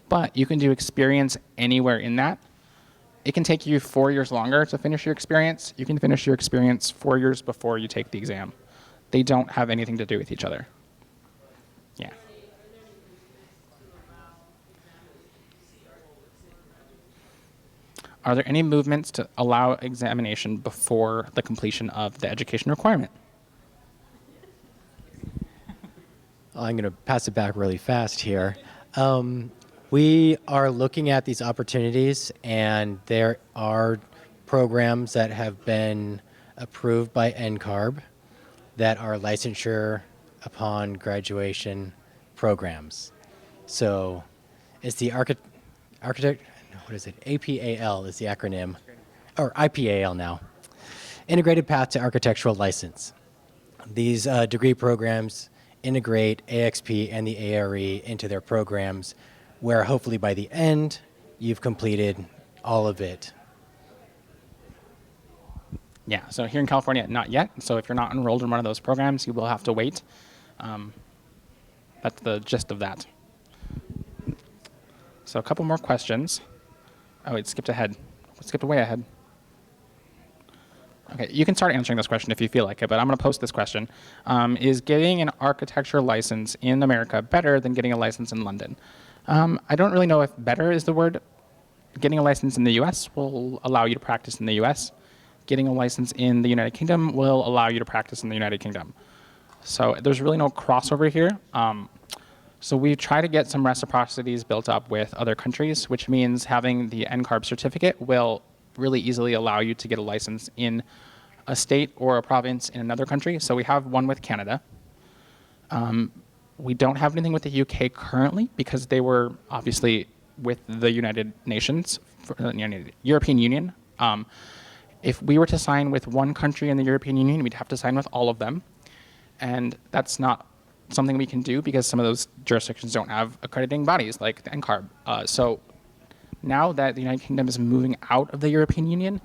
[SPEAKER 1] But you can do experience anywhere in that. It can take you 4 years longer to finish your experience. You can finish your experience 4 years before you take the exam. They don't have anything to do with each other. Yeah. Are there any movements to allow examination before the completion of the education requirement?
[SPEAKER 3] I'm going to pass it back really fast here. We are looking at these opportunities, and there are programs that have been approved by NCARB that are licensure upon graduation programs. So it's the architect, what is it? APAL is the acronym, or IPAL now. Integrated Path to Architectural License. These degree programs integrate AXP and the ARE into their programs, where hopefully by the end, you've completed all of it.
[SPEAKER 1] Yeah, so here in California, not yet. So if you're not enrolled in one of those programs, you will have to wait. That's the gist of that. So a couple more questions. Oh, it skipped ahead. It skipped way ahead. Okay, you can start answering this question if you feel like it, but I'm going to post this question. Is getting an architecture license in America better than getting a license in London? I don't really know if better is the word. Getting a license in the US will allow you to practice in the US. Getting a license in the United Kingdom will allow you to practice in the United Kingdom. So there's really no crossover here. So we try to get some reciprocities built up with other countries, which means having the NCARB certificate will really easily allow you to get a license in a state or a province in another country. So we have one with Canada. We don't have anything with the UK currently because they were obviously with the United Nations, European Union. If we were to sign with one country in the European Union, we'd have to sign with all of them. And that's not something we can do because some of those jurisdictions don't have accrediting bodies like the NCARB. So now that the United Kingdom is moving out of the European Union,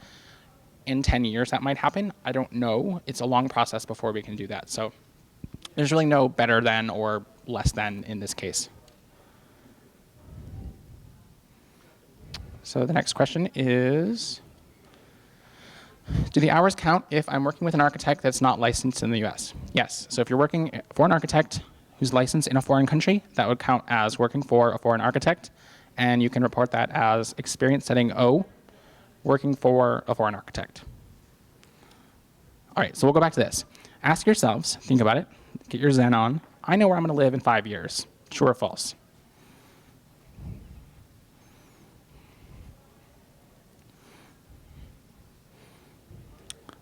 [SPEAKER 1] in 10 years that might happen. I don't know. It's a long process before we can do that. So there's really no better than or less than in this case. So the next question is, do the hours count if I'm working with an architect that's not licensed in the US? Yes. So if you're working for an architect who's licensed in a foreign country, that would count as working for a foreign architect. And you can report that as experience setting O, working for a foreign architect. All right, so we'll go back to this. Ask yourselves, think about it, get your Zen on. I know where I'm going to live in 5 years. True or false?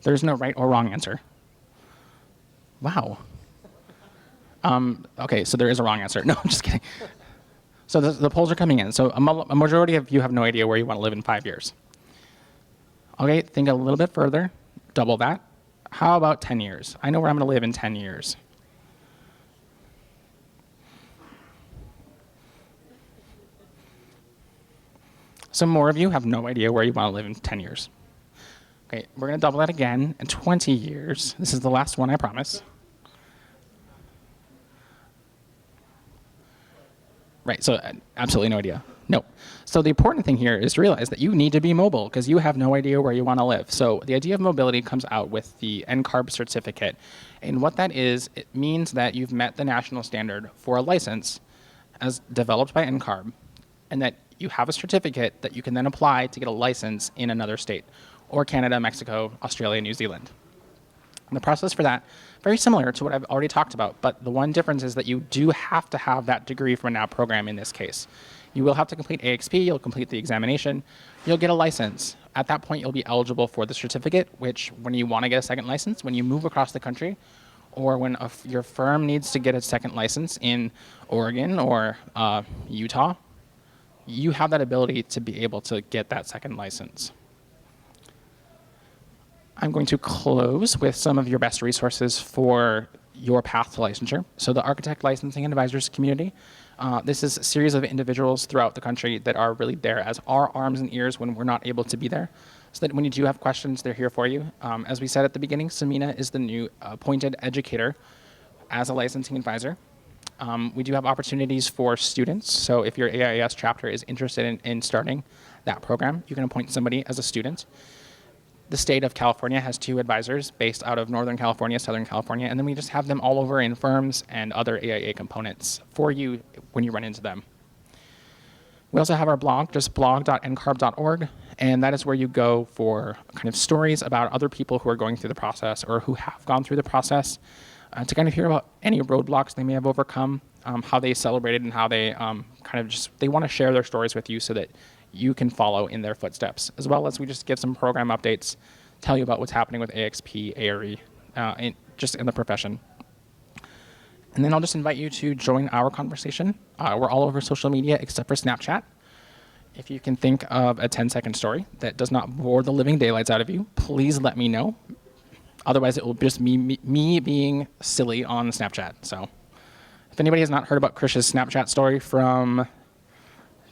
[SPEAKER 1] There's no right or wrong answer. Wow. Okay, so there is a wrong answer. No, I'm just kidding. So the polls are coming in. So a majority of you have no idea where you want to live in 5 years. Okay, think a little bit further, double that. How about 10 years? I know where I'm going to live in 10 years. Some more of you have no idea where you want to live in 10 years. Okay, we're going to double that again in 20 years. This is the last one, I promise. Right, so absolutely no idea. No. So the important thing here is to realize that you need to be mobile because you have no idea where you want to live. So the idea of mobility comes out with the NCARB certificate. And what that is, it means that you've met the national standard for a license as developed by NCARB, and that you have a certificate that you can then apply to get a license in another state, or Canada, Mexico, Australia, New Zealand. And the process for that, very similar to what I've already talked about, but the one difference is that you do have to have that degree from a NOW program in this case. You will have to complete AXP, you'll complete the examination, you'll get a license. At that point, you'll be eligible for the certificate, which when you want to get a second license, when you move across the country, or when your firm needs to get a second license in Oregon or Utah, you have that ability to be able to get that second license. I'm going to close with some of your best resources for your path to licensure. So the Architect Licensing and Advisors community, this is a series of individuals throughout the country that are really there as our arms and ears when we're not able to be there, so that when you do have questions, they're here for you. As we said at the beginning, Samina is the new appointed educator as a licensing advisor. We do have opportunities for students. So if your AIAS chapter is interested in starting that program, you can appoint somebody as a student. The state of California has 2 advisors based out of Northern California, Southern California, and then we just have them all over in firms and other AIA components for you when you run into them. We also have our blog, just blog.ncarb.org, and that is where you go for kind of stories about other people who are going through the process or who have gone through the process, to kind of hear about any roadblocks they may have overcome, how they celebrated, and how they they want to share their stories with you so that you can follow in their footsteps, as well as we just give some program updates, tell you about what's happening with AXP, ARE, just in the profession. And then I'll just invite you to join our conversation. We're all over social media except for Snapchat. If you can think of a 10-second story that does not bore the living daylights out of you, please let me know. Otherwise, it will just be me being silly on Snapchat. So if anybody has not heard about Krish's Snapchat story from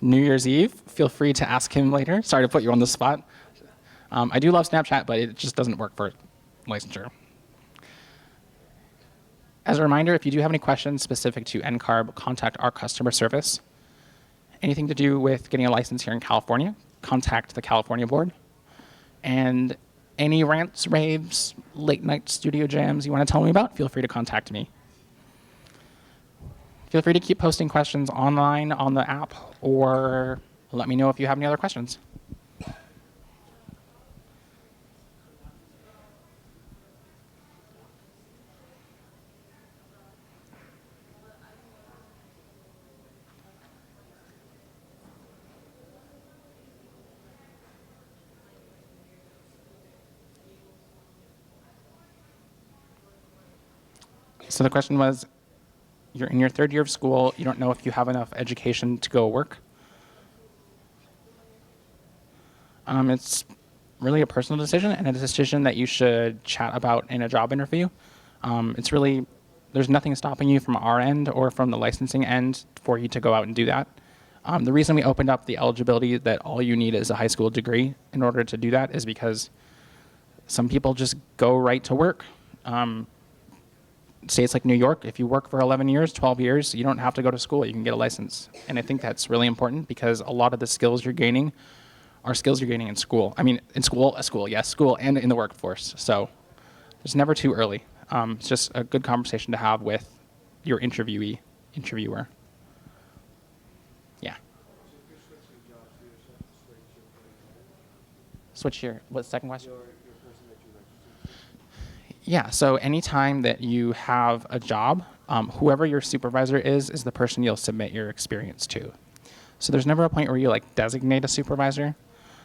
[SPEAKER 1] New Year's Eve, feel free to ask him later. Sorry to put you on the spot. I do love Snapchat, but it just doesn't work for licensure. As a reminder, if you do have any questions specific to NCARB, contact our customer service. Anything to do with getting a license here in California, contact the California board. And any rants, raves, late night studio jams you want to tell me about, feel free to contact me. Feel free to keep posting questions online on the app, or let me know if you have any other questions. So the question was, you're in your 3rd year of school, you don't know if you have enough education to go work. It's really a personal decision and a decision that you should chat about in a job interview. There's nothing stopping you from our end or from the licensing end for you to go out and do that. The reason we opened up the eligibility that all you need is a high school degree in order to do that is because some people just go right to work. States like New York, if you work for 11 years, 12 years, you don't have to go to school. You can get a license. And I think that's really important because a lot of the skills you're gaining are skills you're gaining in school. I mean, in school, school and in the workforce. So it's never too early. It's just a good conversation to have with your interviewer. Yeah. Switch here. What's the second question? Yeah, so anytime that you have a job, whoever your supervisor is the person you'll submit your experience to. So there's never a point where you designate a supervisor.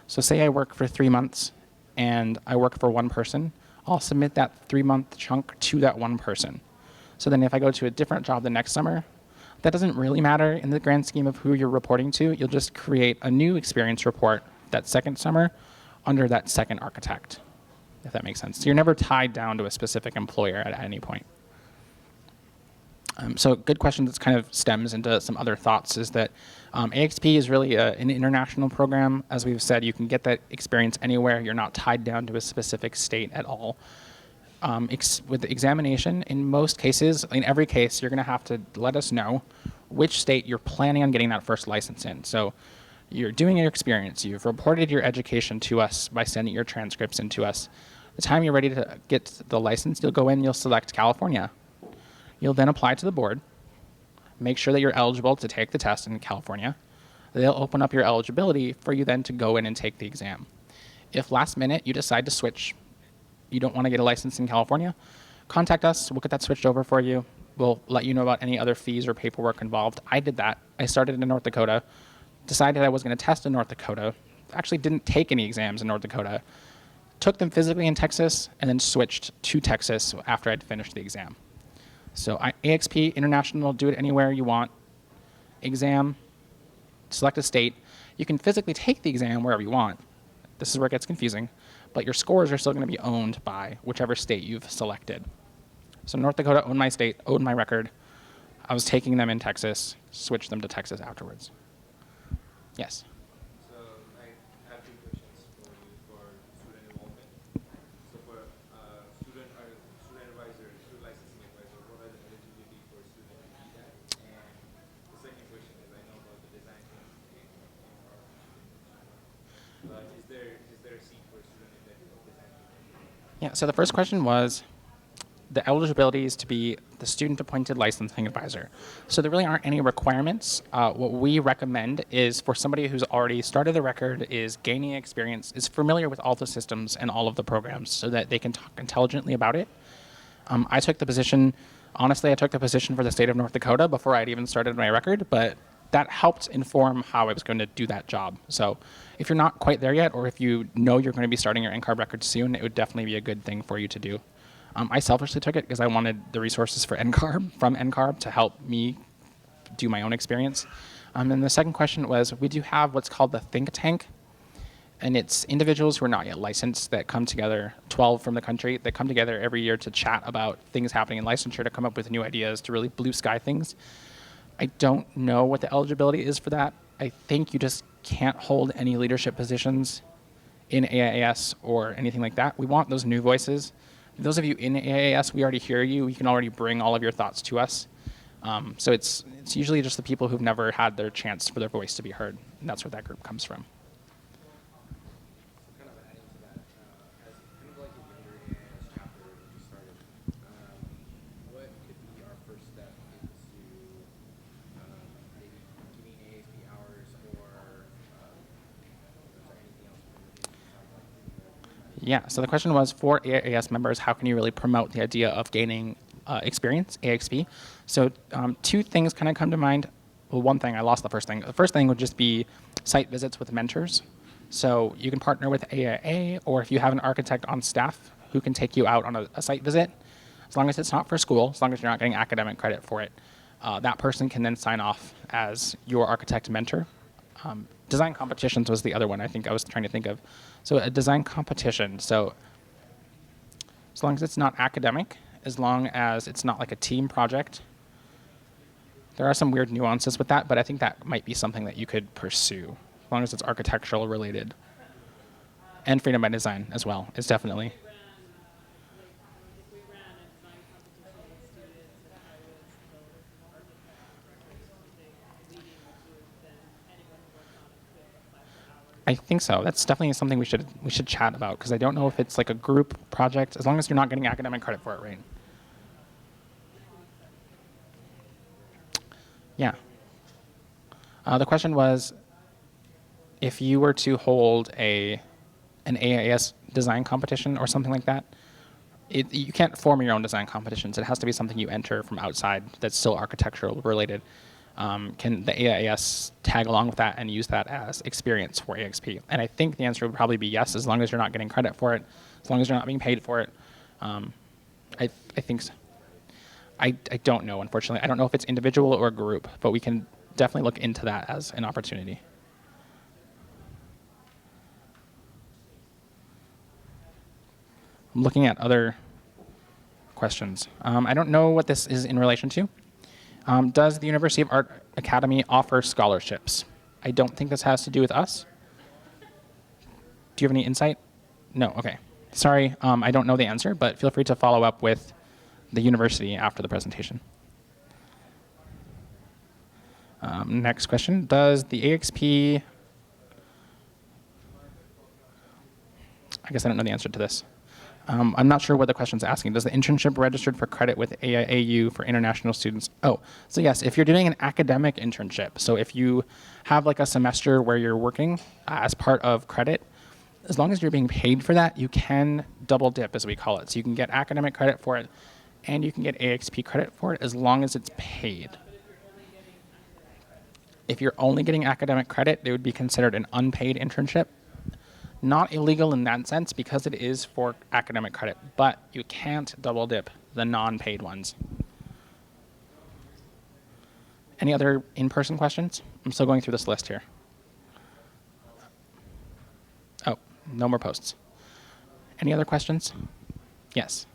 [SPEAKER 1] So say I work for 3 months and I work for one person, I'll submit that 3-month chunk to that one person. So then if I go to a different job the next summer, that doesn't really matter in the grand scheme of who you're reporting to. You'll just create a new experience report that second summer under that second architect, if that makes sense. So you're never tied down to a specific employer at any point. So good question that kind of stems into some other thoughts is that AXP is really an international program. As we've said, you can get that experience anywhere. You're not tied down to a specific state at all. With the examination, in most cases, in every case, you're going to have to let us know which state you're planning on getting that first license in. So you're doing your experience. You've reported your education to us by sending your transcripts in to us. The time you're ready to get the license, you'll go in, you'll select California. You'll then apply to the board, make sure that you're eligible to take the test in California. They'll open up your eligibility for you then to go in and take the exam. If last minute you decide to switch, you don't want to get a license in California, contact us, we'll get that switched over for you. We'll let you know about any other fees or paperwork involved. I did that. I started in North Dakota, decided I was going to test in North Dakota, actually didn't take any exams in North Dakota, took them physically in Texas, and then switched to Texas after I'd finished the exam. So AXP International, do it anywhere you want. Exam, select a state. You can physically take the exam wherever you want. This is where it gets confusing. but your scores are still going to be owned by whichever state you've selected. So North Dakota owned my state, owned my record. I was taking them in Texas, switched them to Texas afterwards. Yes.
[SPEAKER 4] So I have two questions for you for student involvement. So for student advisor, student licensing advisor, what are the eligibility for student to be that? And the second question is, I know about the design thing but is there a seat for a student in that design team?
[SPEAKER 1] Yeah, so the first question was the eligibility is to be the student-appointed licensing advisor. So there really aren't any requirements. What we recommend is for somebody who's already started the record, is gaining experience, is familiar with all the systems and all of the programs so that they can talk intelligently about it. I took the position, honestly, I took the position for the state of North Dakota before I'd even started my record, but that helped inform how I was going to do that job. So if you're not quite there yet, or if you know you're going to be starting your NCARB record soon, it would definitely be a good thing for you to do. I selfishly took it because I wanted the resources for NCARB from NCARB to help me do my own experience. And the second question was, we do have what's called the think tank, and it's individuals who are not yet licensed that come together, 12 from the country, that come together every year to chat about things happening in licensure, to come up with new ideas, to really blue sky things. I don't know what the eligibility is for that. I think you just can't hold any leadership positions in AIAS or anything like that. We want those new voices. Those of you in AIAS, we already hear you. You can already bring all of your thoughts to us. So it's usually just the people who've never had their chance for their voice to be heard. And that's where that group comes from.
[SPEAKER 4] Kind of adding to that, as kind of like a younger AIS chapter that you started, what could be our first step into maybe giving ASP hours or is there anything else we can talk about?
[SPEAKER 1] Yeah, so the question was, for AIAS members, how can you really promote the idea of gaining experience, AXP? So two things kind of come to mind. Well, one thing, I lost the first thing. The first thing would just be site visits with mentors. So you can partner with AIA, or if you have an architect on staff who can take you out on a site visit, as long as it's not for school, as long as you're not getting academic credit for it, that person can then sign off as your architect mentor. Design competitions was the other one I think I was trying to think of. So a design competition, so as long as it's not academic, as long as it's not like a team project, there are some weird nuances with that, but I think that might be something that you could pursue, as long as it's architectural related. And freedom by design as well, is definitely. I think so. That's definitely something we should chat about, because I don't know if it's like a group project, as long as you're not getting academic credit for it, right? Yeah. The question was, if you were to hold an AIS design competition or something like that, you can't form your own design competitions. It has to be something you enter from outside that's still architectural related. Can the AIS tag along with that and use that as experience for AXP? And I think the answer would probably be yes, as long as you're not getting credit for it, as long as you're not being paid for it. I think so. I don't know, unfortunately. I don't know if it's individual or group, but we can definitely look into that as an opportunity. I'm looking at other questions. I don't know what this is in relation to. Does the University of Art Academy offer scholarships? I don't think this has to do with us. Do you have any insight? No, okay. Sorry, I don't know the answer, but feel free to follow up with the university after the presentation. Next question, does the AXP, I guess I don't know the answer to this. I'm not sure what the question's asking. Does the internship registered for credit with AIAU for international students? Oh, so yes, if you're doing an academic internship, so if you have like a semester where you're working as part of credit, as long as you're being paid for that, you can double dip, as we call it. So you can get academic credit for it, and you can get AXP credit for it as long as it's paid. If you're only getting academic credit, it would be considered an unpaid internship. Not illegal in that sense because it is for academic credit, but you can't double dip the non-paid ones. Any other in-person questions? I'm still going through this list here. Oh, no more posts. Any other questions? Yes.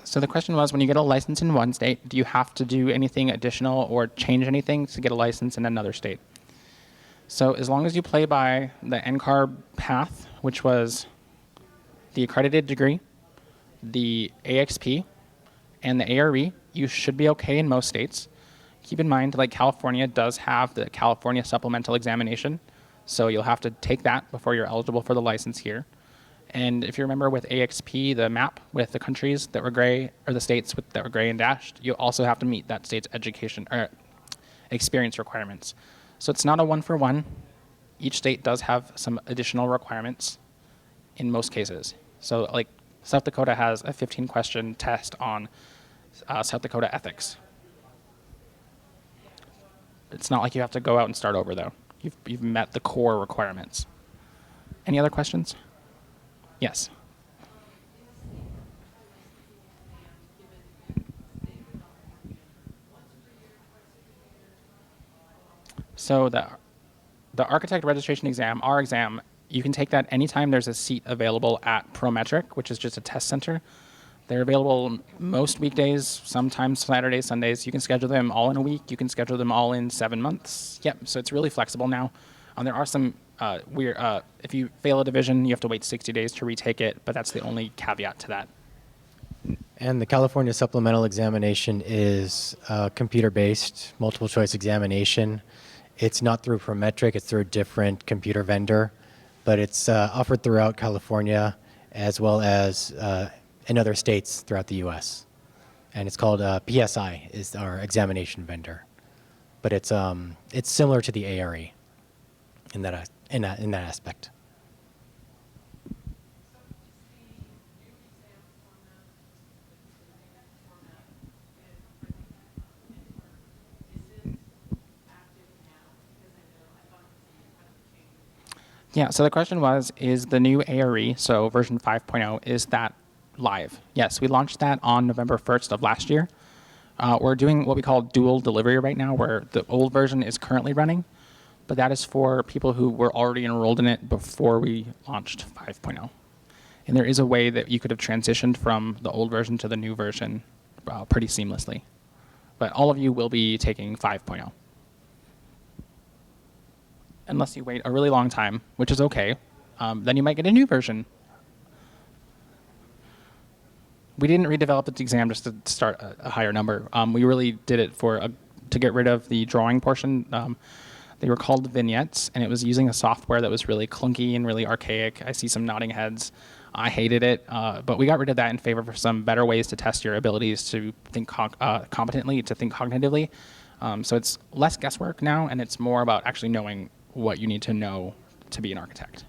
[SPEAKER 1] So the question was, when you get a license in one state, do you have to do anything additional or change anything to get a license in another state? So as long as you play by the NCARB path, which was the accredited degree, the AXP, and the ARE, you should be okay in most states. Keep in mind, like California does have the California Supplemental Examination, so you'll have to take that before you're eligible for the license here. And if you remember with AXP, the map with the countries that were gray, or the states that were gray and dashed, you also have to meet that state's education or experience requirements. So it's not a one-for-one. Each state does have some additional requirements in most cases. So like South Dakota has a 15-question test on South Dakota ethics. It's not like you have to go out and start over, though. You've met the core requirements. Any other questions? Yes. So the architect registration exam, our exam, you can take that anytime there's a seat available at Prometric, which is just a test center. They're available most weekdays, sometimes Saturdays, Sundays. You can schedule them all in a week. You can schedule them all in 7 months. Yep, so it's really flexible now. There are some weird, if you fail a division, you have to wait 60 days to retake it, but that's the only caveat to that.
[SPEAKER 3] And the California Supplemental Examination is a computer-based multiple choice examination. It's not through Prometric, it's through a different computer vendor, but it's offered throughout California as well as in other states throughout the US. And it's called PSI is our examination vendor. But it's similar to the ARE in that aspect.
[SPEAKER 1] Yeah, so the question was, is the new ARE, so version 5.0, is that live? Yes, we launched that on November 1st of last year. We're doing what we call dual delivery right now, where the old version is currently running, but that is for people who were already enrolled in it before we launched 5.0. And there is a way that you could have transitioned from the old version to the new version pretty seamlessly. But all of you will be taking 5.0. Unless you wait a really long time, which is okay, then you might get a new version. We didn't redevelop the exam just to start a higher number. We really did it to get rid of the drawing portion. They were called vignettes, and it was using a software that was really clunky and really archaic. I see some nodding heads. I hated it, but we got rid of that in favor for some better ways to test your abilities to think competently, to think cognitively. So it's less guesswork now, and it's more about actually knowing what you need to know to be an architect.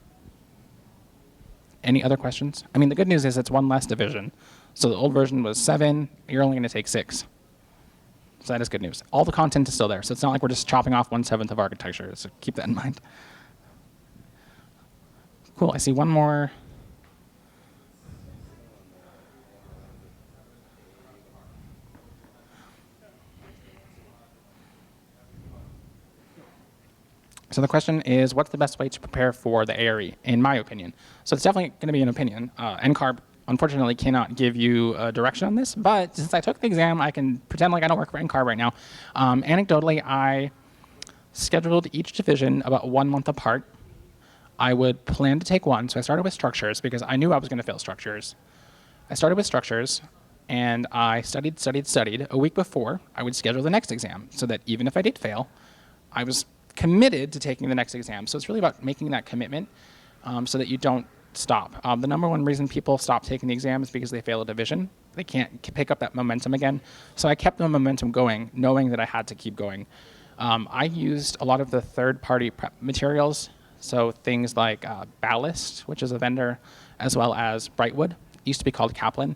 [SPEAKER 1] Any other questions? I mean, the good news is it's one less division. So the old version was 7, you're only going to take 6. So that is good news. All the content is still there, so it's not like we're just chopping off 1/7 of architecture, so keep that in mind. Cool, I see one more. So the question is, what's the best way to prepare for the ARE, in my opinion? So it's definitely going to be an opinion. NCARB, unfortunately, cannot give you a direction on this, but since I took the exam, I can pretend like I don't work for NCARB right now. Anecdotally, I scheduled each division about 1 month apart. I would plan to take one, so I started with structures because I knew I was going to fail structures. I started with structures, and I studied. A week before, I would schedule the next exam so that even if I did fail, I was committed to taking the next exam. So it's really about making that commitment so that you don't stop. The number one reason people stop taking the exam is because they fail a division. They can't pick up that momentum again. So I kept the momentum going, knowing that I had to keep going. I used a lot of the third-party prep materials, so things like Ballast, which is a vendor, as well as Brightwood. It used to be called Kaplan.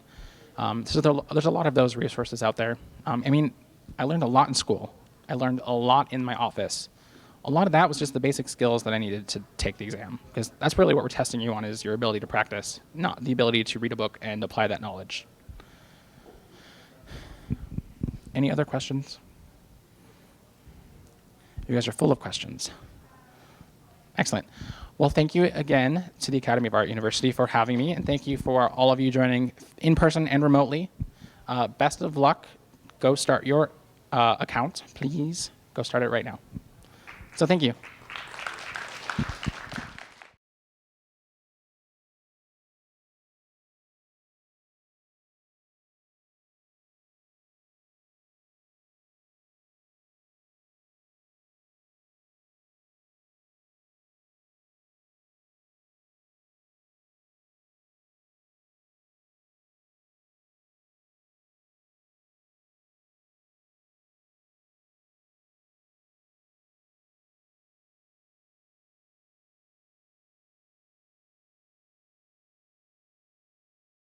[SPEAKER 1] So there's a lot of those resources out there. I mean, I learned a lot in school. I learned a lot in my office. A lot of that was just the basic skills that I needed to take the exam, because that's really what we're testing you on, is your ability to practice, not the ability to read a book and apply that knowledge. Any other questions? You guys are full of questions. Excellent. Well, thank you again to the Academy of Art University for having me, and thank you for all of you joining in person and remotely. Best of luck. Go start your account, please. Go start it right now. So thank you.